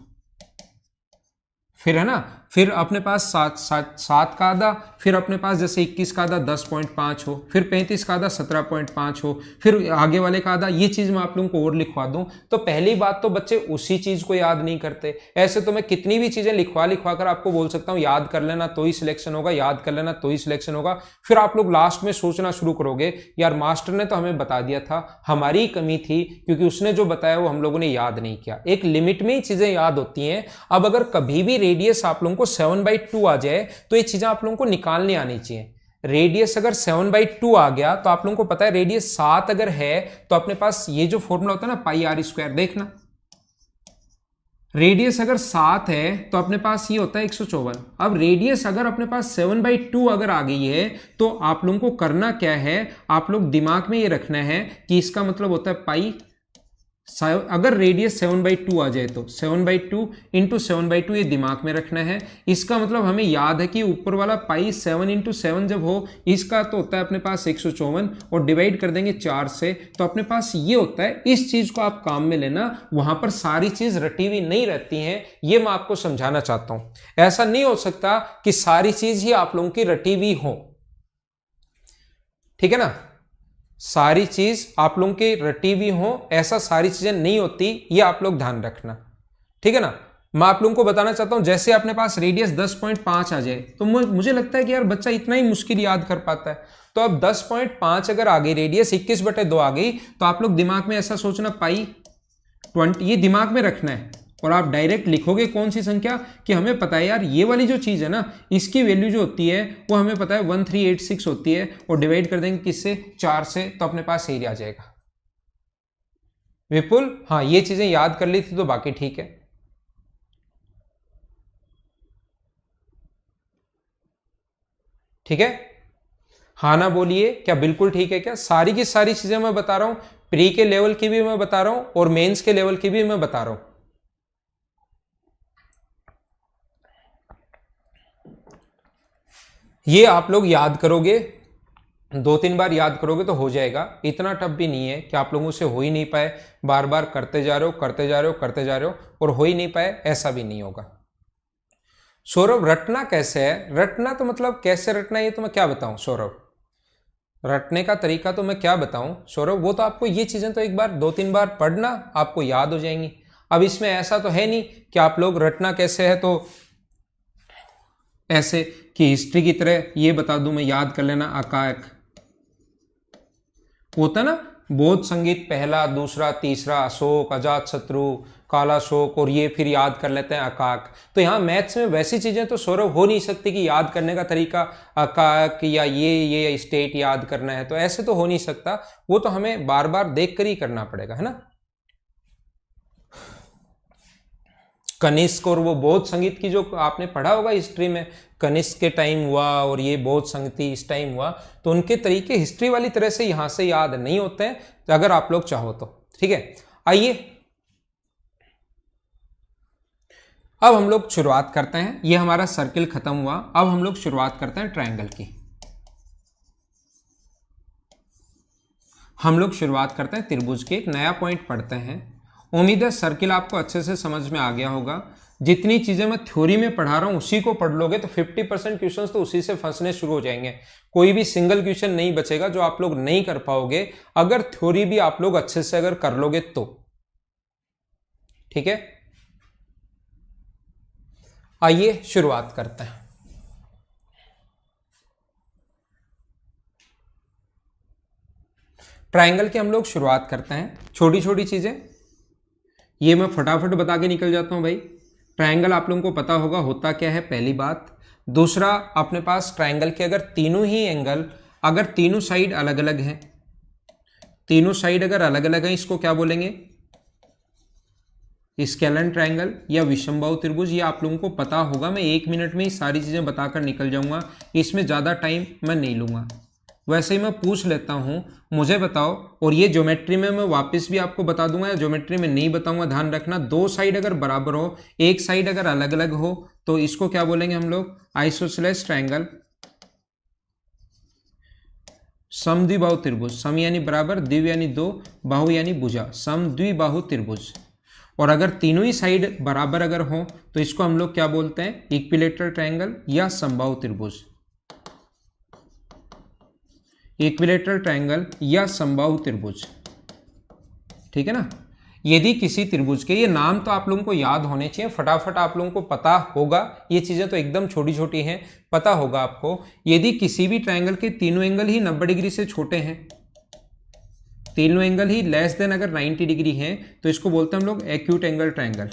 [SPEAKER 1] फिर है ना, फिर अपने पास 7 का आधा, फिर अपने पास जैसे 21 का आधा 10.5 हो, फिर 35 का आधा 17.5 हो, फिर आगे वाले का आधा। ये चीज मैं आप लोगों को और लिखवा दूं तो पहली बात तो बच्चे उसी चीज को याद नहीं करते। ऐसे तो मैं कितनी भी चीजें लिखवा कर आपको बोल सकता हूं याद कर लेना तो ही सिलेक्शन होगा, याद कर लेना तो ही सिलेक्शन होगा। फिर आप लोग लास्ट में सोचना शुरू करोगे यार मास्टर ने तो हमें बता दिया था, हमारी कमी थी क्योंकि उसने जो बताया वो हम लोगों ने याद नहीं किया। एक लिमिट में ही चीजें याद होती हैं। अब अगर कभी भी रेडियस आप लोगों को 7/2 आ जाए तो ये चीजें आप लोगों को निकालनी आनी चाहिए। रेडियस अगर 7/2 आ गया तो आप लोगों को पता है रेडियस 7 अगर है तो अपने पास ये जो फॉर्मूला होता है ना पाई आर स्क्वायर, देखना रेडियस अगर 7 है तो अपने पास ये होता है 154। अब रेडियस अगर अपने पास 7/2 अगर आ गई है तो आप लोगों को करना क्या है, आप लोग दिमाग में ये रखना है कि इसका मतलब होता है पाई, अगर रेडियस 7/2 आ जाए तो 7/2 इंटू 7/2 ये दिमाग में रखना है। इसका मतलब हमें याद है कि ऊपर वाला पाई 7 इंटू 7 जब हो, इसका तो होता है अपने पास 154 और डिवाइड कर देंगे 4 से, तो अपने पास ये होता है। इस चीज को आप काम में लेना, वहां पर सारी चीज रटी हुई नहीं रहती हैं, ये मैं आपको समझाना चाहता हूं। ऐसा नहीं हो सकता कि सारी चीज ही आप लोगों की रटी हुई हो, ठीक है ना, सारी चीज आप लोगों की रटी हुई हो, ऐसा सारी चीजें नहीं होती, ये आप लोग ध्यान रखना, ठीक है ना। मैं आप लोगों को बताना चाहता हूं जैसे अपने पास रेडियस 10.5 आ जाए तो मुझे लगता है कि यार बच्चा इतना ही मुश्किल याद कर पाता है। तो अब 10.5 अगर आ गई, रेडियस 21/2 आ गई, तो आप लोग दिमाग में ऐसा सोचना पाई 20, ये दिमाग में रखना है और आप डायरेक्ट लिखोगे कौन सी संख्या कि हमें पता है यार ये वाली जो चीज है ना इसकी वैल्यू जो होती है वो हमें पता है 1386 होती है, और डिवाइड कर देंगे किससे, 4 से, तो अपने पास एरिया आ जाएगा। विपुल हाँ ये चीजें याद कर ली थी तो बाकी ठीक है। ठीक है हाँ ना बोलिए, क्या बिल्कुल ठीक है क्या? सारी की सारी चीजें मैं बता रहा हूं, प्री के लेवल की भी मैं बता रहा हूं और मेंस के लेवल की भी मैं बता रहा हूं। ये आप लोग याद करोगे, 2-3 बार याद करोगे तो हो जाएगा, इतना टफ भी नहीं है कि आप लोगों से हो ही नहीं पाए, बार बार करते जा रहे हो करते जा रहे हो करते जा रहे हो और हो ही नहीं पाए, ऐसा भी नहीं होगा। सौरभ रटना कैसे है? रटना तो मतलब कैसे रटना ये तो मैं क्या बताऊं सौरभ, रटने का तरीका तो मैं क्या बताऊं सौरभ, वो तो आपको ये चीजें तो एक बार 2-3 बार पढ़ना आपको याद हो जाएंगी। अब इसमें ऐसा तो है नहीं कि आप लोग रटना कैसे है तो ऐसे कि हिस्ट्री की तरह ये बता दूं मैं, याद कर लेना अकाक होता ना, बौद्ध संगीत पहला दूसरा तीसरा, अशोक अजात शत्रु काला शोक, और ये फिर याद कर लेते हैं अकाक। तो यहाँ मैथ्स में वैसी चीजें तो सौरभ हो नहीं सकती कि याद करने का तरीका अकाक या ये स्टेट याद करना है, तो ऐसे तो हो नहीं सकता, वो तो हमें बार बार देख कर ही करना पड़ेगा, है ना। कनिष्क और वो बौद्ध संगीत की जो आपने पढ़ा होगा हिस्ट्री में, कनिष्क के टाइम हुआ और ये बौद्ध संगीत इस टाइम हुआ, तो उनके तरीके हिस्ट्री वाली तरह से यहां से याद नहीं होते हैं, तो अगर आप लोग चाहो तो ठीक है। आइए अब हम लोग शुरुआत करते हैं, ये हमारा सर्किल खत्म हुआ, अब हम लोग शुरुआत करते हैं ट्रायंगल की। हम लोग शुरुआत करते हैं त्रिभुज के, एक नया पॉइंट पढ़ते हैं। उम्मीद है सर्किल आपको अच्छे से समझ में आ गया होगा। जितनी चीजें मैं थ्योरी में पढ़ा रहा हूं उसी को पढ़ लोगे तो 50% क्वेश्चंस तो उसी से फंसने शुरू हो जाएंगे। कोई भी सिंगल क्वेश्चन नहीं बचेगा जो आप लोग नहीं कर पाओगे, अगर थ्योरी भी आप लोग अच्छे से अगर कर लोगे तो। ठीक है, आइए शुरुआत करते हैं। ट्रायंगल की हम लोग शुरुआत करते हैं। छोटी छोटी चीजें ये मैं फटाफट बता के निकल जाता हूं भाई। ट्रायंगल आप लोगों को पता होगा होता क्या है, पहली बात। दूसरा, अपने पास ट्रायंगल के अगर तीनों ही एंगल, अगर तीनों साइड अलग अलग हैं, तीनों साइड अगर अलग अलग हैं, इसको क्या बोलेंगे? स्केलन ट्रायंगल या विषमबाहु त्रिभुज। ये आप लोगों को पता होगा। मैं 1 मिनट में ही सारी चीजें बताकर निकल जाऊंगा, इसमें ज्यादा टाइम मैं नहीं लूंगा। वैसे ही मैं पूछ लेता हूं, मुझे बताओ, और ये ज्योमेट्री में मैं वापस भी आपको बता दूंगा या ज्योमेट्री में नहीं बताऊंगा, ध्यान रखना। दो साइड अगर बराबर हो, एक साइड अगर अलग अलग हो, तो इसको क्या बोलेंगे हम लोग? Isosceles triangle. समद्विबाहु त्रिभुज, सम यानी बराबर, द्वि यानी दो, बाहु यानी भुजा, समद्विबाहु त्रिभुज। और अगर तीनों ही साइड बराबर अगर हो तो इसको हम लोग क्या बोलते हैं? इक्विलेटरल ट्रायंगल या समबाहु त्रिभुज। इक्विलेटरल ट्रायंगल या समबाहु त्रिभुज, ठीक है ना। यदि किसी त्रिभुज के, ये नाम तो आप लोगों को याद होने चाहिए, फटाफट आप लोगों को पता होगा, ये चीजें तो एकदम छोटी छोटी हैं, पता होगा आपको। यदि किसी भी ट्रायंगल के तीनों एंगल ही 90 डिग्री से छोटे हैं, तीनों एंगल ही लेस देन अगर 90 डिग्री हैं, तो इसको बोलते हैं हम लोग एक्यूट एंगल ट्रायंगल,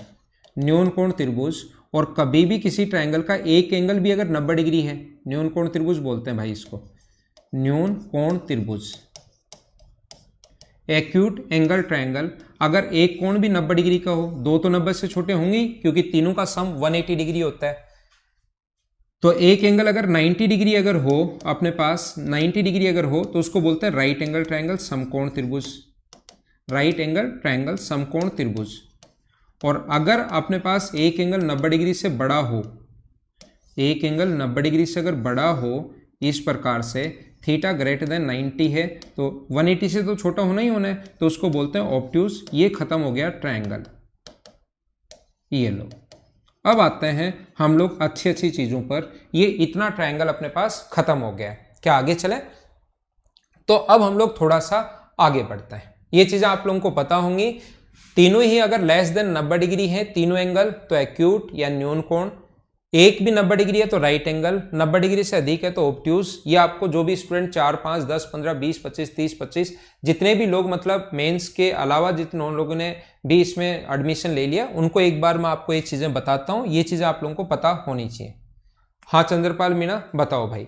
[SPEAKER 1] न्यून कोण त्रिभुज। और कभी भी किसी ट्रायंगल का एक एंगल भी अगर 90 डिग्री है, न्यून कोण त्रिभुज बोलते हैं भाई इसको, न्यून कोण त्रिभुज। एक्यूट एंगल ट्रायंगल, अगर एक कोण भी 90 डिग्री का हो, दो तो 90 से छोटे होंगे क्योंकि तीनों का सम 180 डिग्री होता है। तो एक एंगल अगर 90 डिग्री अगर हो, अपने पास 90 डिग्री अगर हो, तो उसको बोलते हैं राइट एंगल ट्रायंगल समकोण त्रिभुज, राइट एंगल ट्रायंगल समकोण त्रिभुज। और अगर अपने पास एक एंगल 90 डिग्री से बड़ा हो, एक एंगल 90 डिग्री से अगर बड़ा हो इस प्रकार से, थीटा ग्रेटर देन 90 है, तो 180 से तो छोटा होना ही होना है, तो उसको बोलते हैं ऑब्ट्यूज। ये खत्म हो गया ट्रायंगल। ये लो, अब आते हैं हम लोग अच्छी अच्छी चीजों पर। ये इतना ट्रायंगल अपने पास खत्म हो गया है, क्या आगे चले? तो अब हम लोग थोड़ा सा आगे बढ़ते हैं। ये चीजें आप लोगों को पता होंगी। तीनों ही अगर लेस देन 90 डिग्री है तीनों एंगल, तो एक्यूट या न्यून कोण। एक भी 90 डिग्री है तो राइट एंगल, 90 डिग्री से अधिक है तो ऑब्ट्यूज। ये आपको जो भी स्टूडेंट 4, 5, 10, 15, 20, 25, 30, 25 जितने भी लोग, मतलब मेंस के अलावा जितने लोगों ने भी इसमें एडमिशन ले लिया, उनको एक बार मैं आपको ये चीजें बताता हूं। ये चीजें आप लोगों को पता होनी चाहिए। हाँ चंद्रपाल मीणा बताओ भाई।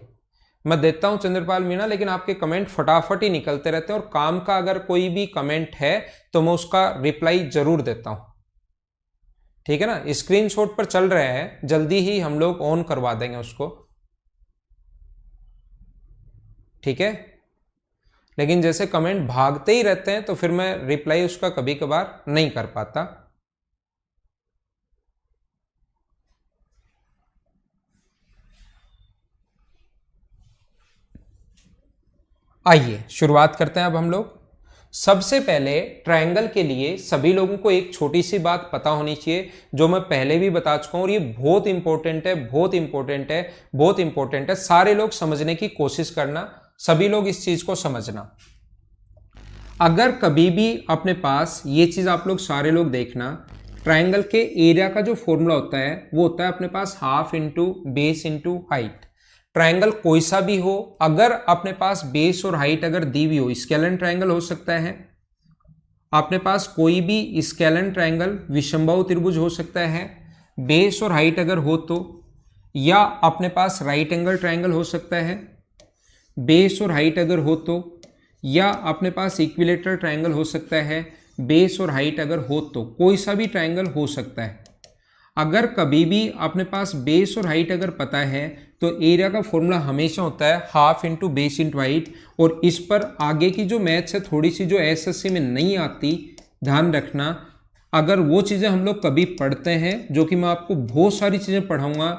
[SPEAKER 1] मैं देता हूं चंद्रपाल मीणा, लेकिन आपके कमेंट फटाफट ही निकलते रहते हैं, और काम का अगर कोई भी कमेंट है तो मैं उसका रिप्लाई जरूर देता हूं, ठीक है ना। स्क्रीनशॉट पर चल रहे हैं, जल्दी ही हम लोग ऑन करवा देंगे उसको, ठीक है। लेकिन जैसे कमेंट भागते ही रहते हैं तो फिर मैं रिप्लाई उसका कभी कभार नहीं कर पाता। आइए शुरुआत करते हैं अब हम लोग। सबसे पहले ट्रायंगल के लिए सभी लोगों को एक छोटी सी बात पता होनी चाहिए, जो मैं पहले भी बता चुका हूं, और ये बहुत इंपॉर्टेंट है, बहुत इंपॉर्टेंट है, बहुत इंपॉर्टेंट है। सारे लोग समझने की कोशिश करना, सभी लोग इस चीज को समझना। अगर कभी भी अपने पास ये चीज आप लोग सारे लोग देखना, ट्रायंगल के एरिया का जो फॉर्मूला होता है वो होता है अपने पास half into base into height. Triangle कोई सा भी हो, अगर अपने पास बेस और हाइट अगर दी हुई हो, स्केलन ट्रायंगल हो सकता है, अपने पास कोई भी स्केलन ट्रायंगल विषमबाहु त्रिभुज हो सकता है, बेस और हाइट अगर हो तो, या अपने पास राइट एंगल ट्रायंगल हो सकता है, बेस और हाइट अगर हो तो, या अपने पास इक्विलेटरल ट्रायंगल हो सकता है, बेस और हाइट अगर हो तो, कोई सा भी ट्रायंगल हो सकता है। अगर कभी भी अपने पास बेस और हाइट अगर पता है तो एरिया का फॉर्मूला हमेशा होता है half into base into height. और इस पर आगे की जो मैथ्स है, थोड़ी सी जो एसएससी में नहीं आती, ध्यान रखना, अगर वो चीज़ें हम लोग कभी पढ़ते हैं, जो कि मैं आपको बहुत सारी चीज़ें पढ़ाऊंगा,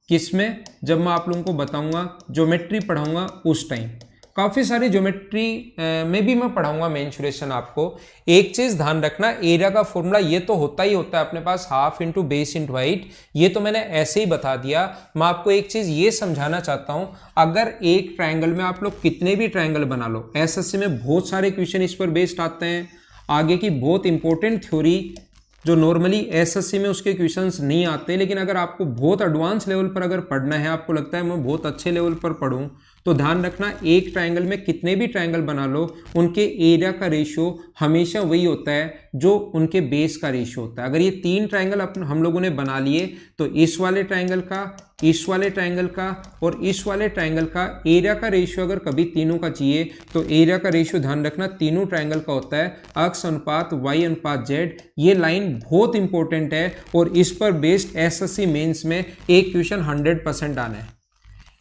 [SPEAKER 1] किसमें, जब मैं आप लोगों को बताऊंगा ज्योमेट्री पढ़ाऊंगा उस टाइम, काफ़ी सारी ज्योमेट्री में भी मैं पढ़ाऊंगा मेंसुरेशन आपको। एक चीज़ ध्यान रखना, एरिया का फॉर्मूला ये तो होता ही होता है अपने पास, half into base into height, ये तो मैंने ऐसे ही बता दिया। मैं आपको एक चीज़ ये समझाना चाहता हूँ, अगर एक ट्रायंगल में आप लोग कितने भी ट्रायंगल बना लो, एसएससी में बहुत सारे क्वेश्चन इस पर बेस्ड आते हैं, आगे की बहुत इंपॉर्टेंट थ्योरी जो नॉर्मली एसएससी में उसके क्वेश्चंस नहीं आते, लेकिन अगर आपको बहुत एडवांस लेवल पर अगर पढ़ना है, आपको लगता है मैं बहुत अच्छे लेवल पर पढ़ूं, तो ध्यान रखना एक ट्रायंगल में कितने भी ट्रायंगल बना लो, उनके एरिया का रेशियो हमेशा वही होता है जो उनके बेस का रेशियो होता है। अगर ये 3 ट्रायंगल हम लोगों ने बना लिए, तो इस वाले ट्रायंगल का, इस वाले ट्रायंगल का और इस वाले ट्रायंगल का एरिया का रेशियो अगर कभी तीनों का चाहिए, तो एरिया का रेशियो ध्यान रखना तीनों ट्रायंगल का होता है अक्स अनुपात y अनुपात z। ये लाइन बहुत इंपॉर्टेंट है और इस पर बेस्ड एसएससी मेंस में एक क्वेश्चन 100% आना है।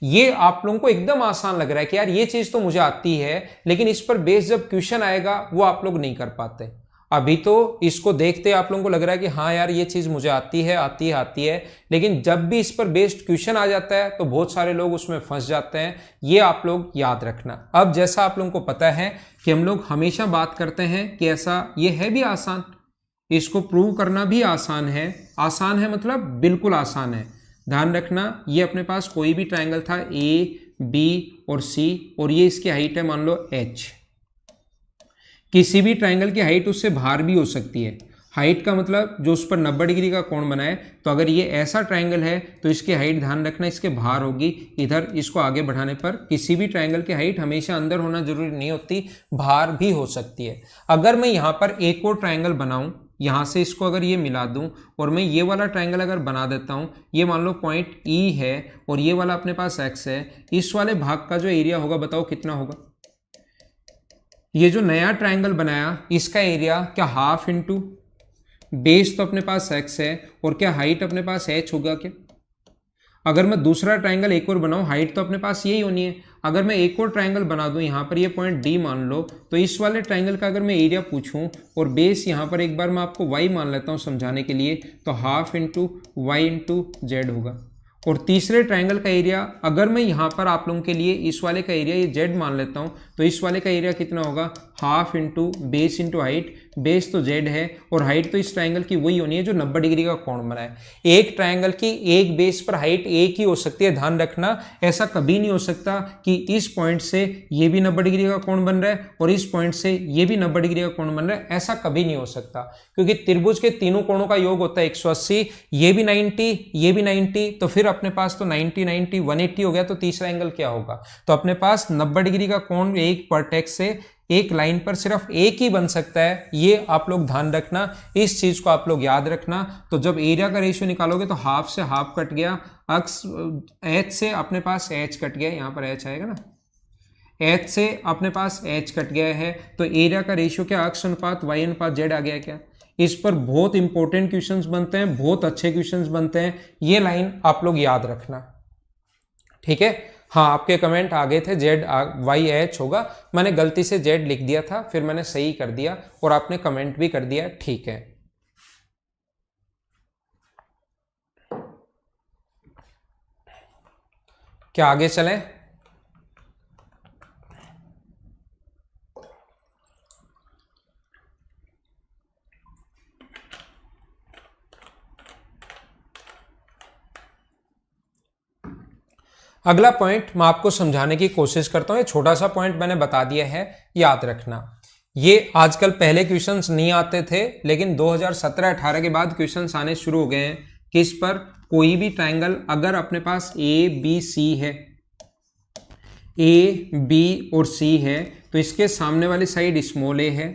[SPEAKER 1] ये आप लोगों को एकदम आसान लग रहा है कि यार ये चीज तो मुझे आती है, लेकिन इस पर बेस्ड जब क्वेश्चन आएगा वो आप लोग नहीं कर पाते। अभी तो इसको देखते आप लोगों को लग रहा है कि हाँ यार ये चीज मुझे आती है, लेकिन जब भी इस पर बेस्ड क्वेश्चन आ जाता है तो बहुत सारे लोग उसमें फंस जाते हैं। ये आप लोग याद रखना। अब जैसा आप लोगों को पता है कि हम लोग हमेशा बात करते हैं कि ऐसा ये है भी आसान, इसको प्रूव करना भी आसान है मतलब बिल्कुल आसान है। ध्यान रखना, ये अपने पास कोई भी ट्रायंगल था ए, बी और सी, और ये इसकी हाइट है मान लो h। किसी भी ट्रायंगल की हाइट उससे बाहर भी हो सकती है। हाइट का मतलब जो उस पर 90 डिग्री का कोण बनाए, तो अगर ये ऐसा ट्रायंगल है तो इसकी हाइट ध्यान रखना इसके बाहर होगी। इधर इसको आगे बढ़ाने पर किसी भी ट्रायंगल की हाइट हमेशा अंदर होना जरूरी नहीं होती, बाहर भी हो सकती है। अगर मैं यहाँ पर एक और ट्रायंगल बनाऊं, यहाँ से इसको अगर ये मिला दूं और मैं ये वाला ट्रायंगल अगर बना देता हूँ, ये मान लो पॉइंट E है और ये वाला अपने पास x है, इस वाले भाग का जो एरिया होगा बताओ कितना होगा। ये जो नया ट्रायंगल बनाया इसका एरिया क्या हाफ इंटू बेस तो अपने पास x है और क्या हाइट अपने पास h होगा क्या। अगर मैं दूसरा ट्रायंगल एक और बनाऊं, हाइट तो अपने पास यही होनी है। अगर मैं एक और ट्रायंगल बना दूं, यहाँ पर ये पॉइंट D मान लो, तो इस वाले ट्रायंगल का अगर मैं एरिया पूछूं और बेस यहाँ पर एक बार मैं आपको y मान लेता हूँ समझाने के लिए, तो half into Y into Z होगा। और तीसरे ट्रायंगल का एरिया अगर मैं यहाँ पर आप लोगों के लिए इस वाले का एरिया ये z मान लेता हूँ, तो इस वाले का एरिया कितना होगा, half into base into height. Base तो z है और हाइट तो इस ट्रायंगल की वही होनी है जो 90 डिग्री का कोण बनाए। एक ट्रायंगल की एक बेस पर हाइट एक ही हो सकती है, ध्यान रखना। ऐसा कभी नहीं हो सकता कि इस पॉइंट से ये भी 90 डिग्री का कोण बन रहा है और इस पॉइंट से ये भी 90 डिग्री का कोण बन रहा है, ऐसा कभी नहीं हो सकता, क्योंकि त्रिभुज के तीनों कोणों का योग होता है 180, ये भी 90, ये भी 90, तो फिर अपने पास तो 90 90 180 हो गया। तो तीसरा एंगल क्या होगा, तो अपने पास 90 डिग्री का कोण एक वर्टेक्स से एक लाइन पर सिर्फ एक ही बन सकता है। ये आप लोग ध्यान रखना, इस चीज को आप लोग याद रखना। तो जब एरिया का रेशियो निकालोगे तो हाफ से हाफ कट गया, अक्स h से अपने पास h कट गया, यहाँ पर h आएगा ना, h से अपने पास h कट गया है, तो एरिया का रेशियो क्या, अक्स अनुपात y अनुपात z आ गया क्या। इस पर बहुत इंपॉर्टेंट क्वेश्चंस बनते हैं, बहुत अच्छे क्वेश्चंस बनते हैं, ये लाइन आप लोग याद रखना, ठीक है। हाँ, आपके कमेंट आ गए थे जेड वाई एच होगा, मैंने गलती से जेड लिख दिया था, फिर मैंने सही कर दिया और आपने कमेंट भी कर दिया, ठीक है। क्या आगे चलें? अगला पॉइंट मैं आपको समझाने की कोशिश करता हूं, ये छोटा सा पॉइंट मैंने बता दिया है, याद रखना। ये आजकल पहले क्वेश्चंस नहीं आते थे, लेकिन 2017-18 के बाद क्वेश्चंस आने शुरू हो गए हैं। किस पर, कोई भी ट्रायंगल अगर अपने पास ए बी सी है, ए बी और सी है, तो इसके सामने वाली साइड स्मॉल ए है,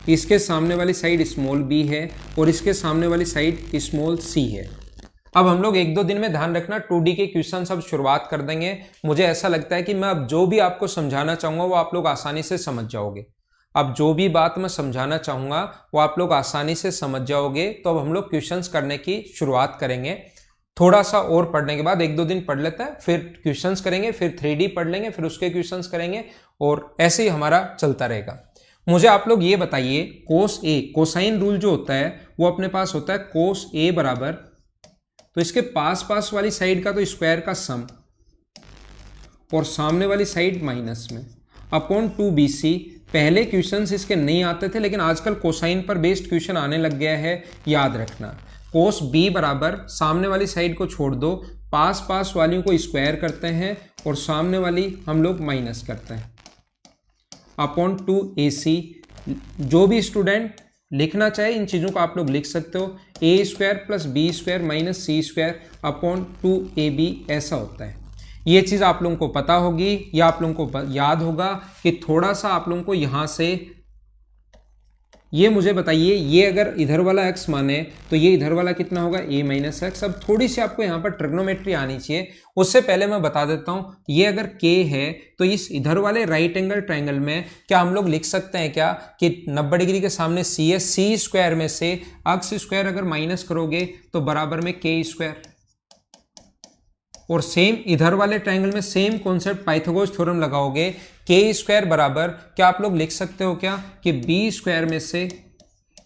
[SPEAKER 1] इसके सामने वाली साइड स्मॉल बी है और इसके सामने वाली साइड स्मॉल सी है। अब हम लोग 1-2 दिन में, ध्यान रखना, 2D के क्वेश्चन अब शुरुआत कर देंगे। मुझे ऐसा लगता है कि मैं अब जो भी आपको समझाना चाहूंगा वो आप लोग आसानी से समझ जाओगे। अब जो भी बात मैं समझाना चाहूंगा वो आप लोग आसानी से समझ जाओगे। तो अब हम लोग क्वेश्चंस करने की शुरुआत करेंगे। थोड़ा सा और पढ़ने के बाद 1-2 दिन पढ़ लेते हैं, फिर क्वेश्चंस करेंगे, फिर 3D पढ़ लेंगे, फिर उसके क्वेश्चंस करेंगे और ऐसे ही हमारा चलता रहेगा। मुझे आप लोग ये बताइए, कोस ए, कोसाइन रूल जो होता है वो अपने पास होता है कोस ए बराबर, तो इसके पास पास वाली साइड का तो स्क्वायर का सम और सामने वाली साइड माइनस में अपॉन 2bc। पहले क्वेश्चंस इसके नहीं आते थे, लेकिन आजकल कोसाइन पर बेस्ड क्वेश्चन आने लग गया है, याद रखना। कोस बी बराबर, सामने वाली साइड को छोड़ दो, पास पास वालियों को स्क्वायर करते हैं और सामने वाली हम लोग माइनस करते हैं, अपॉन 2ac। जो भी स्टूडेंट लिखना चाहे इन चीज़ों को आप लोग लिख सकते हो, a square plus B square minus C square upon 2ab, ऐसा होता है। ये चीज़ आप लोगों को पता होगी या आप लोगों को याद होगा कि थोड़ा सा आप लोगों को यहाँ से ये मुझे बताइए, ये अगर इधर वाला x माने तो ये इधर वाला कितना होगा, a माइनस एक्स। अब थोड़ी सी आपको यहाँ पर ट्रिग्नोमेट्री आनी चाहिए, उससे पहले मैं बता देता हूँ, ये अगर k है तो इस इधर वाले राइट एंगल ट्रायंगल में क्या हम लोग लिख सकते हैं क्या कि 90 डिग्री के सामने c है, c स्क्वायर में से अक्स स्क्वायर अगर माइनस करोगे तो बराबर में k स्क्वायर। और सेम इधर वाले ट्रायंगल में सेम कॉन्सेप्ट, पाइथागोरस थ्योरम लगाओगे, के स्क्वायर बराबर क्या आप लोग लिख सकते हो क्या कि बी स्क्वायर में से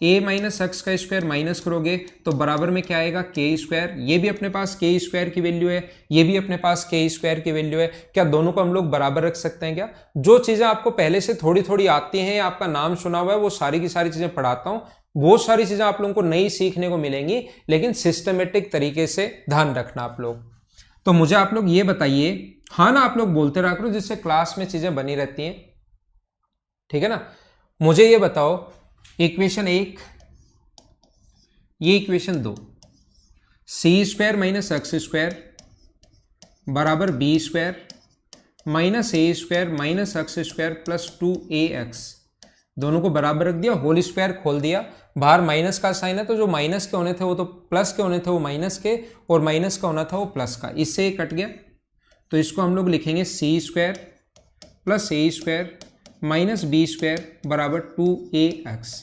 [SPEAKER 1] a माइनस एक्स का स्क्वायर माइनस करोगे तो बराबर में क्या आएगा, के स्क्वायर। ये भी अपने पास के स्क्वायर की वैल्यू है, ये भी अपने पास के स्क्वायर की वैल्यू है। क्या दोनों को हम लोग बराबर रख सकते हैं क्या? जो चीज़ें आपको पहले से थोड़ी थोड़ी आती हैं या आपका नाम सुना हुआ है, वो सारी की सारी चीज़ें पढ़ाता हूँ। बहुत सारी चीज़ें आप लोगों को नई सीखने को मिलेंगी, लेकिन सिस्टमेटिक तरीके से ध्यान रखना आप लोग। तो मुझे आप लोग ये बताइए, हाँ ना आप लोग बोलते रहा करो, जिससे क्लास में चीजें बनी रहती हैं, ठीक है ना। मुझे ये बताओ, इक्वेशन 1, ये equation 2, C square minus X square बराबर B square minus A square minus X square plus 2ax, दोनों को बराबर रख दिया, होल स्क्वायर खोल दिया, बाहर माइनस का साइन है तो जो माइनस के होने थे वो तो प्लस के होने थे, वो माइनस के, और माइनस का होना था वो प्लस का, इससे ये कट गया। तो इसको हम लोग लिखेंगे सी square plus A square minus B square बराबर 2ax।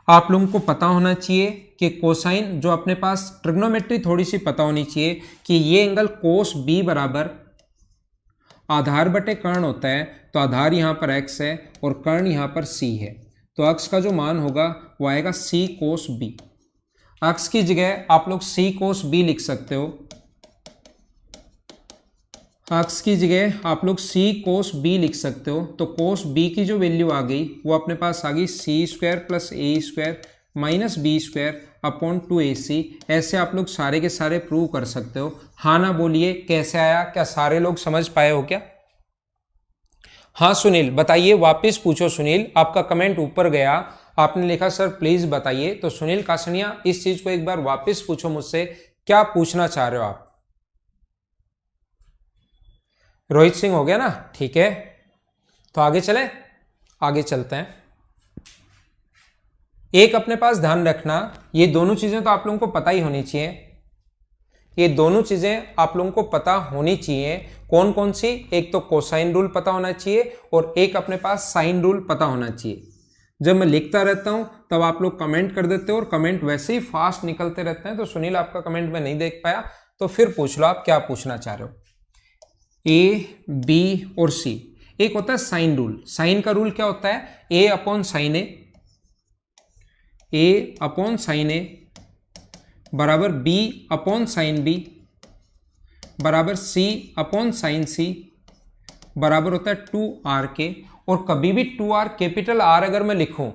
[SPEAKER 1] आप लोगों को पता होना चाहिए कि कोसाइन, जो अपने पास ट्रिग्नोमेट्री थोड़ी सी पता होनी चाहिए कि ये एंगल कोस बी बराबर आधार बटे कर्ण होता है, तो आधार यहाँ पर x है और कर्ण यहाँ पर c है, तो अक्ष का जो मान होगा वो आएगा c कोस b। अक्ष की जगह आप लोग c कोस b लिख सकते हो, अक्ष की जगह आप लोग c कोस b लिख सकते हो। तो कोस b की जो वैल्यू आ गई वो अपने पास आ गई c square plus A square minus B square upon 2ac। ऐसे आप लोग सारे के सारे प्रूव कर सकते हो। हाँ ना बोलिए, कैसे आया? क्या सारे लोग समझ पाए हो क्या? हाँ सुनील बताइए, वापस पूछो सुनील, आपका कमेंट ऊपर गया, आपने लिखा सर प्लीज बताइए। तो सुनील कासनिया, इस चीज को एक बार वापस पूछो मुझसे, क्या पूछना चाह रहे हो आप? रोहित सिंह हो गया ना, ठीक है। तो आगे चले, आगे चलते हैं। एक अपने पास ध्यान रखना, ये दोनों चीजें तो आप लोगों को पता ही होनी चाहिए, ये दोनों चीजें आप लोगों को पता होनी चाहिए। कौन कौन सी? एक तो कोसाइन रूल पता होना चाहिए और एक अपने पास साइन रूल पता होना चाहिए। जब मैं लिखता रहता हूं तब आप लोग कमेंट कर देते हो और कमेंट वैसे ही फास्ट निकलते रहते हैं। तो सुनील आपका कमेंट में नहीं देख पाया, तो फिर पूछ लो आप क्या पूछना चाह रहे हो। ए, बी और सी। एक होता है साइन रूल। साइन का रूल क्या होता है? ए अपॉन साइन ए, ए अपॉन साइन ए बराबर बी अपॉन साइन बी बराबर सी अपॉन साइन सी बराबर होता है 2r के। और कभी भी 2r कैपिटल R अगर मैं लिखूं,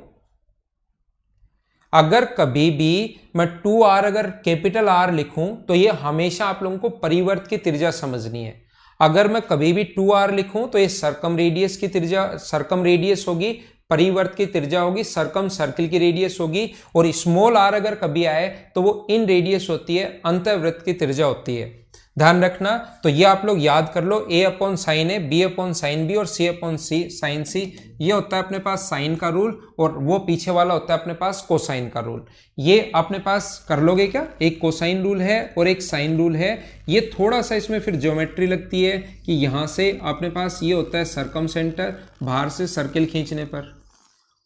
[SPEAKER 1] अगर कभी भी मैं 2r अगर कैपिटल R लिखूं तो ये हमेशा आप लोगों को परिवर्त की त्रिज्या समझनी है। अगर मैं कभी भी 2r लिखूं तो ये सर्कम रेडियस की त्रिज्या, सर्कम रेडियस होगी, परिवर्त की त्रिज्या होगी, सर्कम सर्किल की रेडियस होगी। और स्मॉल r अगर कभी आए तो वो इन रेडियस होती है, अंतर्वृत्त की त्रिज्या होती है। ध्यान रखना। तो ये आप लोग याद कर लो, a upon sine A, b upon sine B और c upon C sine C. ये होता है अपने पास साइन का रूल और वो पीछे वाला होता है अपने पास कोसाइन का रूल। ये अपने पास कर लोगे क्या? एक कोसाइन रूल है और एक साइन रूल है। ये थोड़ा सा इसमें फिर ज्योमेट्री लगती है कि यहाँ से अपने पास ये होता है सर्कम सेंटर, बाहर से सर्किल खींचने पर,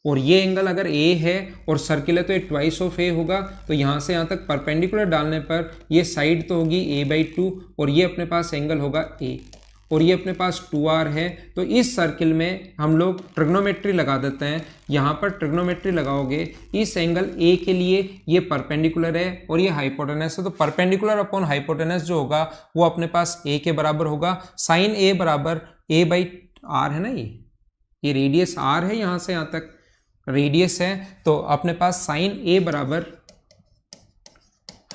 [SPEAKER 1] और ये एंगल अगर ए है और सर्किल है तो ये ट्वाइस ऑफ ए होगा। तो यहाँ से यहाँ तक परपेंडिकुलर डालने पर ये साइड तो होगी a/2 और ये अपने पास एंगल होगा ए। और ये अपने पास 2r है। तो इस सर्किल में हम लोग ट्रिग्नोमेट्री लगा देते हैं। यहाँ पर ट्रिग्नोमेट्री लगाओगे, इस एंगल ए के लिए ये परपेंडिकुलर है और ये हाइपोटेनस है, तो परपेंडिकुलर अपॉन हाइपोटेनस जो होगा वो अपने पास ए के बराबर होगा। साइन ए बराबर ए बाई आर है ना, ये रेडियस आर है, यहाँ से यहाँ तक रेडियस है, तो अपने पास साइन ए बराबर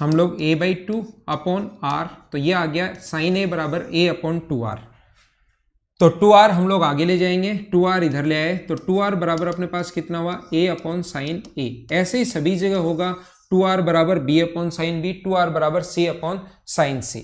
[SPEAKER 1] हम लोग a बाई 2 अपॉन आर, तो ये आ गया साइन ए बराबर a अपॉन 2r। तो 2r हम लोग आगे ले जाएंगे, 2r इधर ले आए, तो 2r बराबर अपने पास कितना हुआ a अपॉन साइन a। ऐसे ही सभी जगह होगा 2r बराबर b upon sign b, 2r बराबर c upon sine c।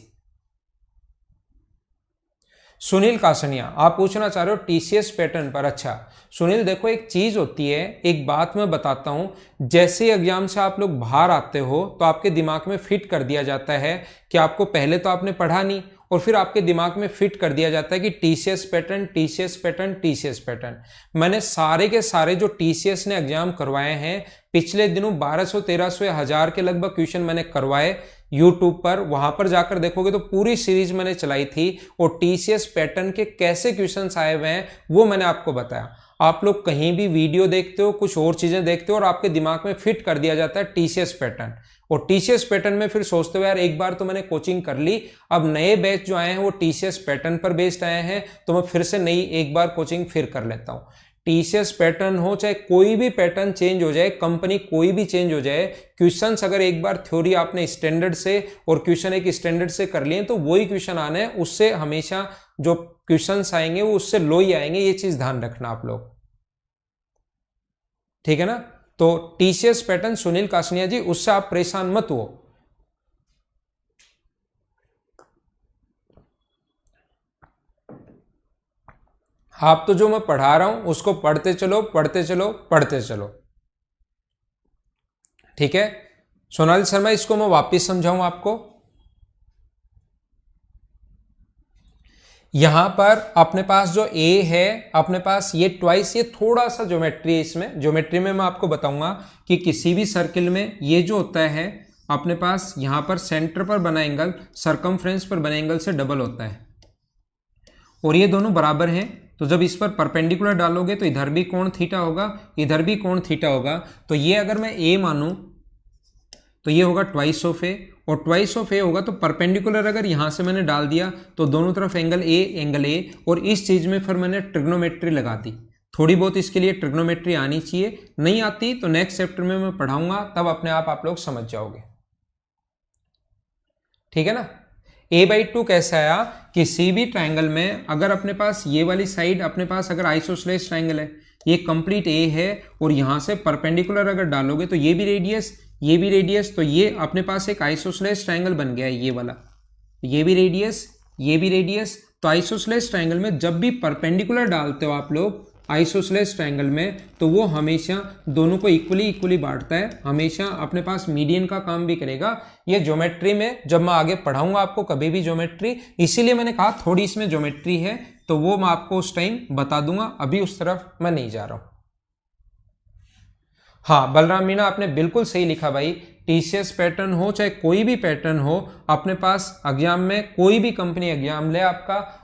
[SPEAKER 1] Sunil Kasania, आप पूछना चाह रहे हो टीसीएस पैटर्न पर। अच्छा सुनील देखो, एक चीज होती है, एक बात मैं बताता हूं, जैसे एग्जाम से आप लोग बाहर आते हो तो आपके दिमाग में फिट कर दिया जाता है कि आपको पहले तो आपने पढ़ा नहीं, और फिर आपके दिमाग में फिट कर दिया जाता है कि TCS pattern, TCS pattern, TCS pattern. मैंने सारे के सारे जो टीसीएस ने एग्जाम करवाए हैं पिछले दिनों 1200, 1300 या 1000 के लगभग क्वेश्चन मैंने करवाए यूट्यूब पर, वहां पर जाकर देखोगे तो पूरी सीरीज मैंने चलाई थी, और टीसीएस पैटर्न के कैसे क्वेश्चंस आए हुए हैं वो मैंने आपको बताया। आप लोग कहीं भी वीडियो देखते हो, कुछ और चीजें देखते हो और आपके दिमाग में फिट कर दिया जाता है टीसीएस पैटर्न, और टीसीएस पैटर्न में फिर सोचते हो यार एक बार तो मैंने कोचिंग कर ली, अब नए बैच जो आए हैं वो टीसीएस पैटर्न पर बेस्ड आए हैं, तो मैं फिर से नई एक बार कोचिंग फिर कर लेता हूं। टीसीएस पैटर्न हो चाहे कोई भी पैटर्न चेंज हो जाए, कंपनी कोई भी चेंज हो जाए, क्वेश्चंस अगर एक बार थ्योरी आपने स्टैंडर्ड से और क्वेश्चन एक स्टैंडर्ड से कर लिए तो वही क्वेश्चन आने हैं, उससे हमेशा जो क्वेश्चंस आएंगे वो उससे लो ही आएंगे, ये चीज ध्यान रखना आप लोग, ठीक है ना। तो टीसीएस पैटर्न सुनील कासनिया जी, उससे आप परेशान मत हो। आप तो जो मैं पढ़ा रहा हूं उसको पढ़ते चलो, पढ़ते चलो, पढ़ते चलो, ठीक है। सोनाली शर्मा, इसको मैं वापस समझाऊं आपको। यहां पर अपने पास जो A है, अपने पास ये ट्वाइस, ये थोड़ा सा ज्योमेट्री है, इसमें ज्योमेट्री में मैं आपको बताऊंगा कि किसी भी सर्किल में ये जो होता है अपने पास यहां पर सेंटर पर बना एंगल सरकमफ्रेंस पर बने एंगल से डबल होता है, और ये दोनों बराबर हैं। तो जब इस पर परपेंडिकुलर डालोगे तो इधर भी कोण थीटा होगा, इधर भी कोण थीटा होगा, तो ये अगर मैं A मानूं तो ये होगा ट्वाइस ऑफ ए, और ट्वाइस ऑफ ए होगा तो परपेंडिकुलर अगर यहां से मैंने डाल दिया तो दोनों तरफ एंगल ए, और इस चीज में फिर मैंने ट्रिग्नोमेट्री लगा दी। थोड़ी बहुत इसके लिए ट्रिग्नोमेट्री आनी चाहिए, नहीं आती तो नेक्स्ट चैप्टर में मैं पढ़ाऊंगा, तब अपने आप लोग समझ जाओगे, ठीक है ना। a/2 कैसे आया, किसी भी ट्रायंगल में अगर अपने पास ये वाली साइड अपने पास अगर आइसोसेलेस ट्रायंगल है, ये कंप्लीट ए है, और यहां से परपेंडिकुलर अगर डालोगे तो ये भी रेडियस, ये भी रेडियस, तो ये अपने पास एक आइसोसेलेस ट्रायंगल बन गया है ये वाला, ये भी रेडियस, ये भी रेडियस। तो आइसोसेलेस ट्रायंगल में जब भी परपेंडिकुलर डालते हो आप लोग आइसोसेलेस ट्रायंगल में, तो वो हमेशा दोनों को इक्वली बांटता है, हमेशा अपने पास मीडियन का काम भी करेगा। ये ज्योमेट्री में जब मैं आगे पढ़ाऊंगा आपको कभी भी ज्योमेट्री, इसीलिए मैंने कहा थोड़ी इसमें ज्योमेट्री है, तो वो मैं आपको उस टाइम बता दूंगा, अभी उस तरफ मैं नहीं जा रहा हूं। हाँ बलराम मीणा, आपने बिल्कुल सही लिखा भाई, टीसीएस पैटर्न हो चाहे कोई भी पैटर्न हो, अपने पास एग्जाम में कोई भी कंपनी एग्जाम ले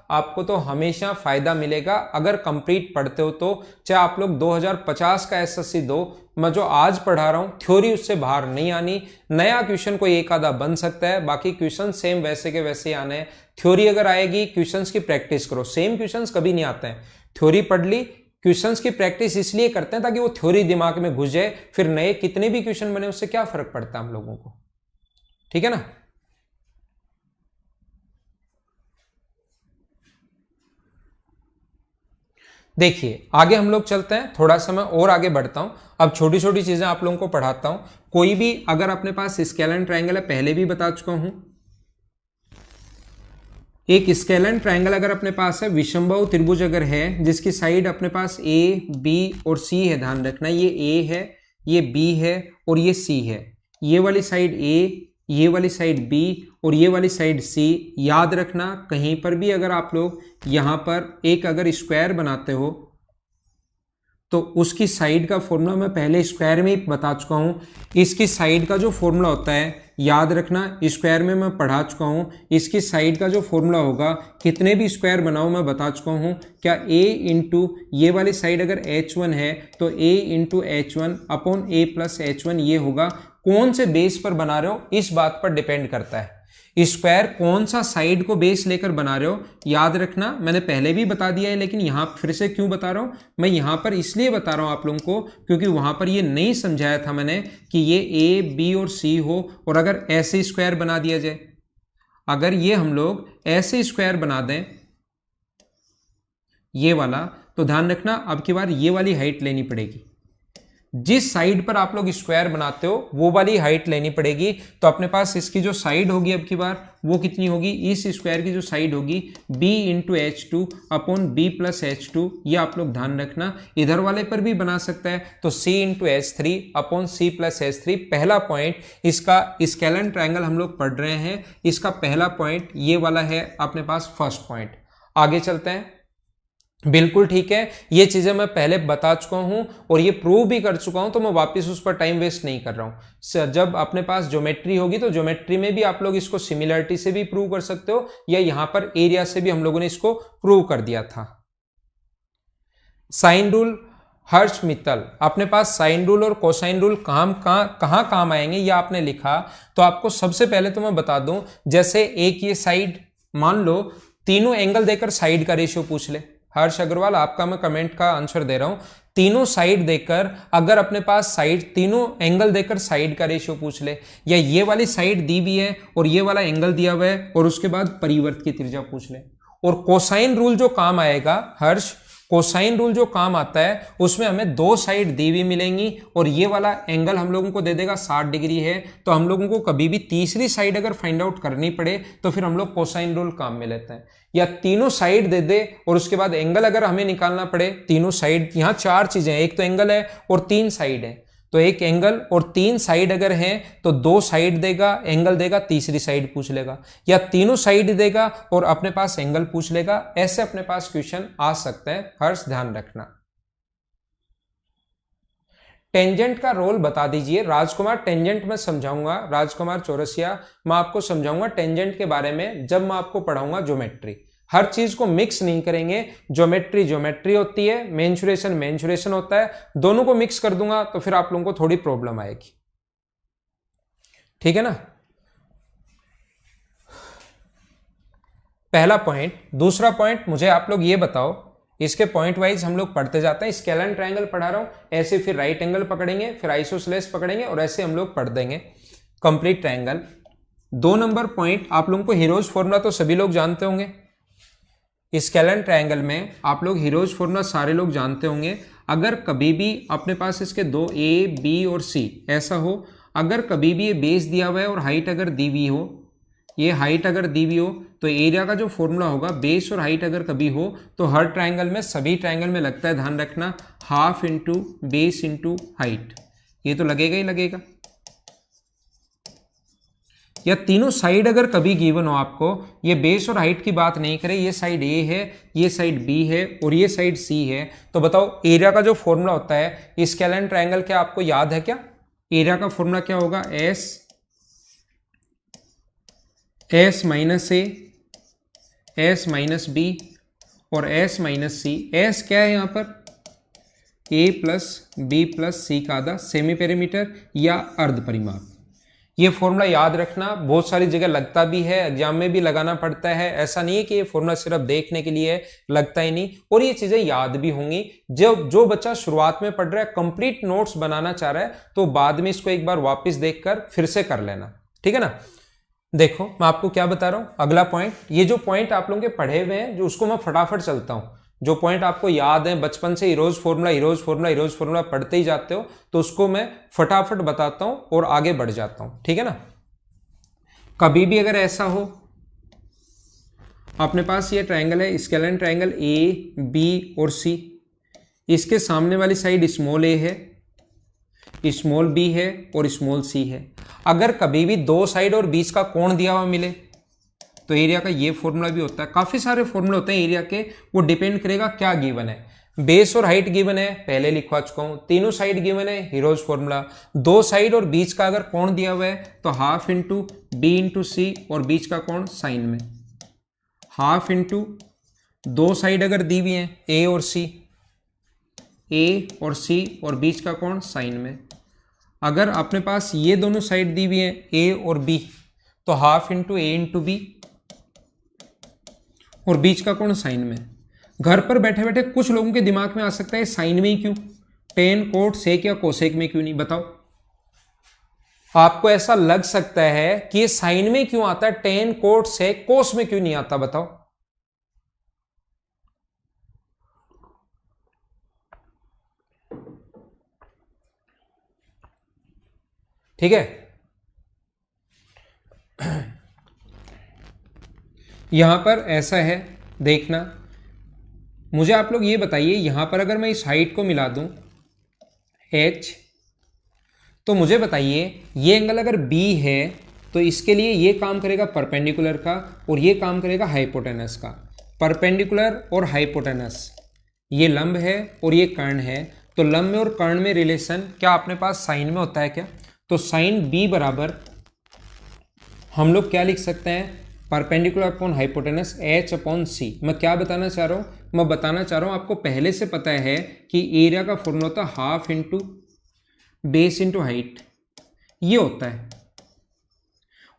[SPEAKER 1] आपको तो हमेशा फायदा मिलेगा अगर कंप्लीट पढ़ते हो तो। चाहे आप लोग 2050 का एसएससी दो, मैं जो आज पढ़ा रहा हूं थ्योरी उससे बाहर नहीं आनी, नया क्वेश्चन कोई एक आधा बन सकता है, बाकी क्वेश्चन सेम वैसे के वैसे आने हैं। थ्योरी अगर आएगी, क्वेश्चंस की प्रैक्टिस करो, सेम क्वेश्चंस कभी नहीं आते हैं। थ्योरी पढ़ ली, क्वेश्चंस की प्रैक्टिस इसलिए करते हैं ताकि वो थ्योरी दिमाग में घुस जाए, फिर नए कितने भी क्वेश्चन बने उससे क्या फर्क पड़ता है हम लोगों को, ठीक है ना। देखिए आगे हम लोग चलते हैं, थोड़ा सा मैं और आगे बढ़ता हूं, अब छोटी छोटी चीजें आप लोगों को पढ़ाता हूं। कोई भी अगर अपने पास स्केलर ट्रायंगल है, पहले भी बता चुका हूं, एक स्केलर ट्रायंगल अगर अपने पास है, विषमबाहु त्रिभुज अगर है जिसकी साइड अपने पास ए, बी और सी है, ध्यान रखना ये ए है, ये बी है और ये सी है, ये वाली साइड ए, ये वाली साइड बी और ये वाली साइड सी। याद रखना कहीं पर भी अगर आप लोग यहां पर एक अगर स्क्वायर बनाते हो तो उसकी साइड का फॉर्मूला मैं पहले स्क्वायर में ही बता चुका हूं। इसकी साइड का जो फॉर्मूला होता है याद रखना स्क्वायर में मैं पढ़ा चुका हूँ, इसकी साइड का जो फॉर्मूला होगा कितने भी स्क्वायर बनाओ मैं बता चुका हूँ। क्या a इंटू ये वाली साइड अगर h1 है तो a into h1 upon a plus h1 ये होगा। कौन से बेस पर बना रहे हो इस बात पर डिपेंड करता है, स्क्वायर कौन सा साइड को बेस लेकर बना रहे हो। याद रखना मैंने पहले भी बता दिया है, लेकिन यहां फिर से क्यों बता रहा हूं, मैं यहां पर इसलिए बता रहा हूं आप लोगों को क्योंकि वहां पर ये नहीं समझाया था मैंने कि ये ए बी और सी हो और अगर ऐसे स्क्वायर बना दिया जाए, अगर ये हम लोग ऐसे स्क्वायर बना दें ये वाला, तो ध्यान रखना अब की बार ये वाली हाइट लेनी पड़ेगी। जिस साइड पर आप लोग स्क्वायर बनाते हो वो वाली हाइट लेनी पड़ेगी। तो अपने पास इसकी जो साइड होगी अब की बार वो कितनी होगी, इस स्क्वायर की जो साइड होगी b into H two upon B plus H two. ये आप लोग ध्यान रखना, इधर वाले पर भी बना सकता है तो c into H three upon C plus H three. पहला पॉइंट इसका स्केलन ट्रायंगल हम लोग पढ़ रहे हैं, इसका पहला पॉइंट ये वाला है अपने पास फर्स्ट पॉइंट। आगे चलते हैं। बिल्कुल ठीक है, ये चीजें मैं पहले बता चुका हूं और ये प्रूव भी कर चुका हूं, तो मैं वापस उस पर टाइम वेस्ट नहीं कर रहा हूं। जब अपने पास ज्योमेट्री होगी तो ज्योमेट्री में भी आप लोग इसको सिमिलरिटी से भी प्रूव कर सकते हो या यहां पर एरिया से भी हम लोगों ने इसको प्रूव कर दिया था। साइन रूल, हर्ष मित्तल, अपने पास साइन रूल और कोसाइन रूल कहां काम आएंगे ये आपने लिखा। तो आपको सबसे पहले तो मैं बता दूं, जैसे एक ये साइड मान लो तीनों एंगल देकर साइड का रेशियो पूछ ले। हर्ष अग्रवाल आपका मैं कमेंट का आंसर दे रहा हूं, तीनों साइड देकर अगर अपने पास साइड तीनों एंगल देकर साइड का रेशियो पूछ ले, या ये वाली साइड दी हुई है और ये वाला एंगल दिया हुआ है और उसके बाद परिवर्त की त्रिज्या पूछ ले। और कोसाइन रूल जो काम आएगा हर्ष, कोसाइन रूल जो काम आता है उसमें हमें दो साइड दी हुई मिलेंगी और ये वाला एंगल हम लोगों को दे देगा 60 डिग्री है। तो हम लोगों को कभी भी तीसरी साइड अगर फाइंड आउट करनी पड़े तो फिर हम लोग कोसाइन रूल काम में लेते हैं। या तीनों साइड दे दे और उसके बाद एंगल अगर हमें निकालना पड़े, तीनों साइड, यहाँ चार चीजें हैं, एक तो एंगल है और तीन साइड है। तो एक एंगल और तीन साइड अगर हैं तो दो साइड देगा, एंगल देगा, तीसरी साइड पूछ लेगा, या तीनों साइड देगा और अपने पास एंगल पूछ लेगा। ऐसे अपने पास क्वेश्चन आ सकते हैं, हर्ष ध्यान रखना। टेंजेंट का रोल बता दीजिए राजकुमार। टेंजेंट में समझाऊंगा, राजकुमार चौरसिया मैं आपको समझाऊंगा टेंजेंट के बारे में जब मैं आपको पढ़ाऊंगा ज्योमेट्री। हर चीज को मिक्स नहीं करेंगे, ज्योमेट्री ज्योमेट्री होती है, मेंसुरेशन मेंसुरेशन होता है, दोनों को मिक्स कर दूंगा तो फिर आप लोगों को थोड़ी प्रॉब्लम आएगी, ठीक है ना। पहला पॉइंट। दूसरा पॉइंट मुझे आप लोग ये बताओ, इसके पॉइंट वाइज हम लोग पढ़ते जाते हैं। स्केलन ट्रायंगल पढ़ा रहा हूं, ऐसे फिर राइट एंगल पकड़ेंगे, फिर आइसोसेलेस पकड़ेंगे और ऐसे हम लोग पढ़ देंगे कंप्लीट ट्रायंगल। 2 नंबर पॉइंट, आप लोगों को हीरोज फॉर्मूला तो सभी लोग जानते होंगे। स्केलन ट्रायंगल में आप लोग हीरोज फॉर्मूला सारे लोग जानते होंगे। अगर कभी भी अपने पास इसके दो ए बी और सी ऐसा हो, अगर कभी भी ये बेस दिया हुआ है और हाइट अगर दी हुई हो, ये हाइट अगर दी हुई हो तो एरिया का जो फॉर्मूला होगा बेस और हाइट अगर कभी हो तो हर ट्रायंगल में, सभी ट्रायंगल में लगता है, ध्यान रखना, half into base into height. ये तो लगेगा ही लगेगा। या तीनों साइड अगर कभी गिवन हो आपको, ये बेस और हाइट की बात नहीं करें, ये साइड ए है, ये साइड बी है और ये साइड सी है, तो बताओ एरिया का जो फॉर्मूला होता है स्केलन ट्रायंगल क्या आपको याद है क्या? एरिया का फॉर्मूला क्या होगा? एस माइनस ए, एस माइनस बी और एस माइनस सी। एस क्या है यहाँ पर? ए प्लस बी प्लस सी का आधा, सेमी पेरीमीटर या अर्ध परिमाप। ये फॉर्मूला याद रखना, बहुत सारी जगह लगता भी है, एग्जाम में भी लगाना पड़ता है। ऐसा नहीं है कि ये फॉर्मूला सिर्फ देखने के लिए लगता ही नहीं, और ये चीजें याद भी होंगी। जो बच्चा शुरुआत में पढ़ रहा है, कंप्लीट नोट्स बनाना चाह रहा है, तो बाद में इसको एक बार वापस देखकर फिर से कर लेना, ठीक है ना। देखो मैं आपको क्या बता रहा हूं, अगला पॉइंट, ये जो पॉइंट आप लोगों के पढ़े हुए हैं, जो उसको मैं फटाफट चलता हूं। जो पॉइंट आपको याद है बचपन से, हीरोज फॉर्मूला पढ़ते ही जाते हो, तो उसको मैं फटाफट बताता हूं और आगे बढ़ जाता हूं, ठीक है ना। कभी भी अगर ऐसा हो, अपने पास ये ट्रायंगल है, स्केलन ट्रायंगल ए बी और सी, इसके सामने वाली साइड स्मॉल ए है, स्मॉल बी है और स्मॉल सी है। अगर कभी भी दो साइड और बीच का कोण दिया हुआ मिले तो एरिया का ये फॉर्मूला भी होता है। काफी सारे फॉर्मूले होते हैं एरिया के, वो डिपेंड करेगा क्या गिवन है। बेस और हाइट गिवन है, पहले लिखवा चुका हूं। तीनों साइड गिवन है, हीरोज फॉर्मूला। दो साइड और बीच का अगर कोण दिया हुआ है तो हाफ इंटू बी इंटू सी, और बीच का कोण साइन में हाफ इंटू, दो साइड अगर दी हुई है ए और सी, ए और सी, और बीच का कोण साइन में। अगर अपने पास ये दोनों साइड दी हुई है ए और बी, तो हाफ इंटू ए इंटू बी, और बीच का कोण साइन में। घर पर बैठे बैठे कुछ लोगों के दिमाग में आ सकता है साइन में ही क्यों, टेन कोट सेक या कोसेक में क्यों नहीं, बताओ। आपको ऐसा लग सकता है कि ये साइन में क्यों आता है, टेन कोट सेक कोस में क्यों नहीं आता, बताओ। ठीक है, यहां पर ऐसा है, देखना। मुझे आप लोग ये बताइए, यहां पर अगर मैं इस हाइट को मिला दूं h, तो मुझे बताइए ये एंगल अगर b है तो इसके लिए ये काम करेगा परपेंडिकुलर का, और ये काम करेगा हाइपोटेनस का। परपेंडिकुलर और हाइपोटेनस, ये लंब है और ये कर्ण है, तो लंब में और कर्ण में रिलेशन क्या अपने पास साइन में होता है क्या? तो साइन b बराबर हम लोग क्या लिख सकते हैं, perpendicular upon hypotenuse h upon C. मैं क्या बताना चाह रहा हूँ, मैं बताना चाह रहा हूँ आपको पहले से पता है कि एरिया का फॉर्मूला होता है half into base into height, ये होता है।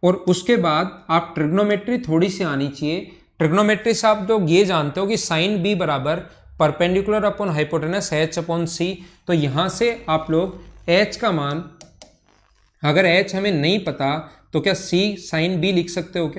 [SPEAKER 1] और उसके बाद आप ट्रिग्नोमेट्री थोड़ी सी आनी चाहिए। ट्रिग्नोमेट्री से आप लोग ये जानते हो कि साइन b बराबर perpendicular upon hypotenuse h upon C. तो यहां से आप लोग h का मान, अगर h हमें नहीं पता तो क्या c साइन b लिख सकते हो,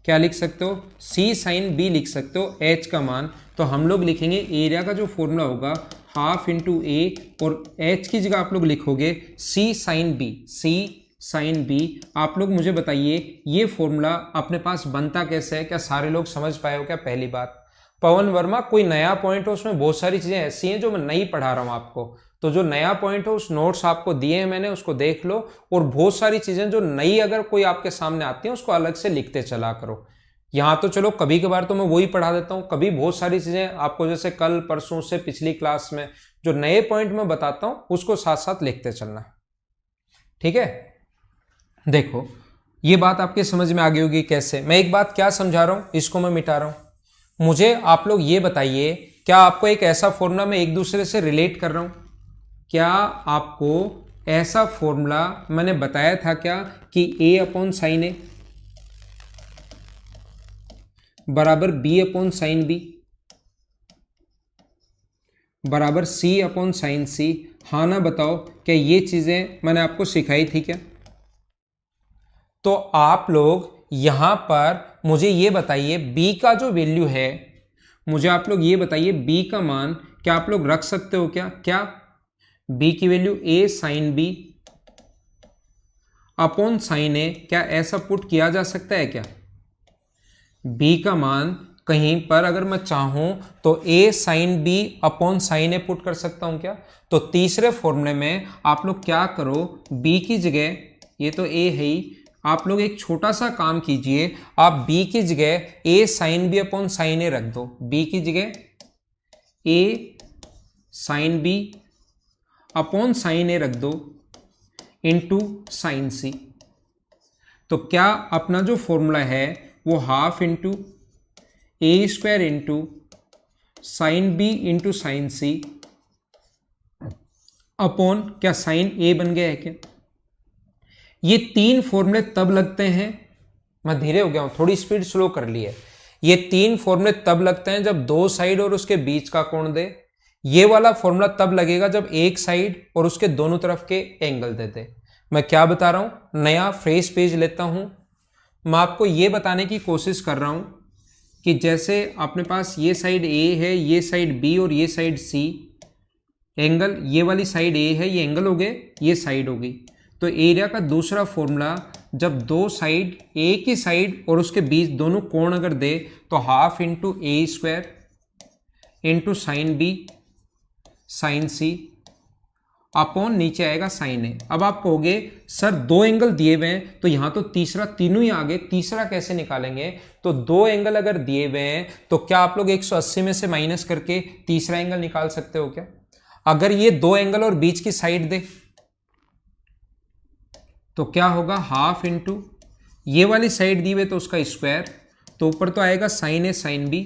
[SPEAKER 1] क्या लिख सकते हो, c साइन b लिख सकते हो h का मान। तो हम लोग लिखेंगे एरिया का जो फॉर्मूला होगा हाफ इंटू ए, और h की जगह आप लोग लिखोगे c sine b, c sine b। आप लोग मुझे बताइए ये फॉर्मूला अपने पास बनता कैसे है, क्या सारे लोग समझ पाए हो क्या? पहली बात, पवन वर्मा कोई नया पॉइंट हो, उसमें बहुत सारी चीजें ऐसी हैं जो मैं नहीं पढ़ा रहा हूं आपको, तो जो नया पॉइंट हो उस नोट्स आपको दिए हैं मैंने, उसको देख लो। और बहुत सारी चीजें जो नई अगर कोई आपके सामने आती है उसको अलग से लिखते चला करो। यहाँ तो चलो कभी कभार तो मैं वही पढ़ा देता हूँ, कभी बहुत सारी चीजें आपको जैसे कल परसों से पिछली क्लास में जो नए पॉइंट मैं बताता हूँ उसको साथ साथ लिखते चलना, ठीक है। देखो ये बात आपके समझ में आ गई होगी कैसे। मैं एक बात क्या समझा रहा हूँ, इसको मैं मिटा रहा हूँ। मुझे आप लोग ये बताइए, क्या आपको एक ऐसा फॉर्मूला मैं एक दूसरे से रिलेट कर रहा हूँ, क्या आपको ऐसा फॉर्मूला मैंने बताया था क्या कि a अपॉन साइन ए बराबर b अपॉन साइन बी बराबर c अपॉन साइन सी? हाँ ना बताओ, क्या ये चीजें मैंने आपको सिखाई थी क्या? तो आप लोग यहां पर मुझे ये बताइए b का जो वैल्यू है, मुझे आप लोग ये बताइए b का मान क्या आप लोग रख सकते हो क्या b की value a sine b upon sine A, क्या ऐसा पुट किया जा सकता है क्या? b का मान कहीं पर अगर मैं चाहूं तो a sine b upon sine A put कर सकता हूं क्या? तो तीसरे फॉर्मूले में आप लोग क्या करो, b की जगह, ये तो a है ही, आप लोग एक छोटा सा काम कीजिए, आप b की जगह a sine b upon sine A रख दो। b की जगह a sine b upon sine A रख दो इंटू साइन सी। तो क्या अपना जो फॉर्मूला है वो half into A square into sine B into sine C upon क्या साइन ए बन गया है क्या? ये तीन फॉर्मूले तब लगते हैं, मैं धीरे हो गया हूं, थोड़ी स्पीड स्लो कर ली है। ये तीन फॉर्मूले तब लगते हैं जब दो साइड और उसके बीच का कोण दे। ये वाला फॉर्मूला तब लगेगा जब एक साइड और उसके दोनों तरफ के एंगल दे दे। मैं क्या बता रहा हूं, नया फ्रेश पेज लेता हूं। मैं आपको ये बताने की कोशिश कर रहा हूं कि जैसे अपने पास ये साइड ए है, ये साइड बी और ये साइड सी, एंगल ये वाली साइड ए है, ये एंगल हो गए, ये साइड हो गई। तो एरिया का दूसरा फॉर्मूला, जब दो साइड एक ही साइड और उसके बीच दोनों कोण अगर दे तो half into A square into sine B sine C upon नीचे आएगा साइन ए। अब आप कहोगे सर दो एंगल दिए हुए हैं तो यहां तो तीसरा, तीनों ही आगे, तीसरा कैसे निकालेंगे? तो दो एंगल अगर दिए हुए हैं तो क्या आप लोग 180 में से माइनस करके तीसरा एंगल निकाल सकते हो क्या? अगर ये दो एंगल और बीच की साइड दे तो क्या होगा, हाफ इंटू ये वाली साइड दी हुई तो उसका स्क्वायर, तो ऊपर तो आएगा साइन ए साइन बी,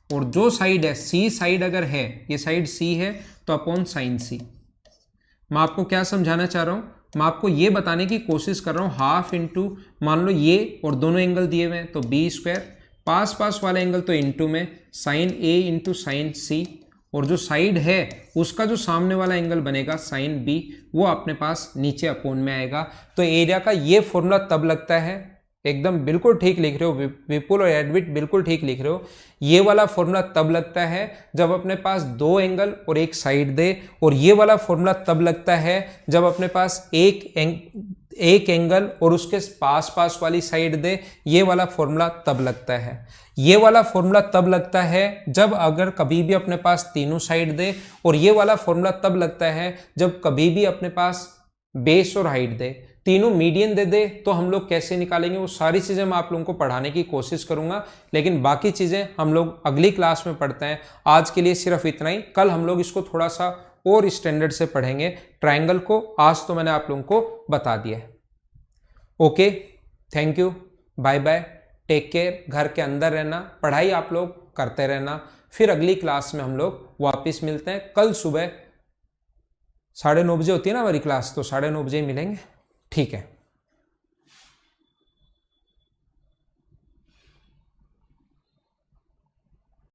[SPEAKER 1] और जो साइड है सी साइड अगर है, ये साइड सी है तो अपॉन साइन सी। मैं आपको क्या समझाना चाह रहा हूं, मैं आपको ये बताने की कोशिश कर रहा हूं हाफ इंटू, मान लो ये और दोनों एंगल दिए हुए हैं तो बी स्क्वायर, पास पास वाला एंगल तो इंटू में साइन ए इंटू साइन सी, और जो साइड है उसका जो सामने वाला एंगल बनेगा साइन बी, वो अपने पास नीचे अपोन में आएगा। तो एरिया का ये फॉर्मूला तब लगता है, एकदम बिल्कुल ठीक लिख रहे हो विपुल और एडविट, बिल्कुल ठीक लिख रहे हो, ये वाला फॉर्मूला तब लगता है जब अपने पास दो एंगल और एक साइड दे, और ये वाला फॉर्मूला तब लगता है जब अपने पास एक एंगल और उसके पास पास वाली साइड दे, ये वाला फॉर्मूला तब लगता है। ये वाला फॉर्मूला तब लगता है जब अगर कभी भी अपने पास तीनों साइड दे, और ये वाला फॉर्मूला तब लगता है जब कभी भी अपने पास बेस और हाइट दे, तीनों मीडियन दे दे तो हम लोग कैसे निकालेंगे, वो सारी चीजें मैं आप लोगों को पढ़ाने की कोशिश करूंगा, लेकिन बाकी चीजें हम लोग अगली क्लास में पढ़ते हैं। आज के लिए सिर्फ इतना ही, कल हम लोग इसको थोड़ा सा और स्टैंडर्ड से पढ़ेंगे ट्रायंगल को। आज तो मैंने आप लोगों को बता दिया है। Okay, thank you, bye bye, take care, घर के अंदर रहना, पढ़ाई आप लोग करते रहना। फिर अगली क्लास में हम लोग वापस मिलते हैं। कल सुबह 9:30 बजे होती है ना हमारी क्लास, तो 9:30 बजे मिलेंगे, ठीक है।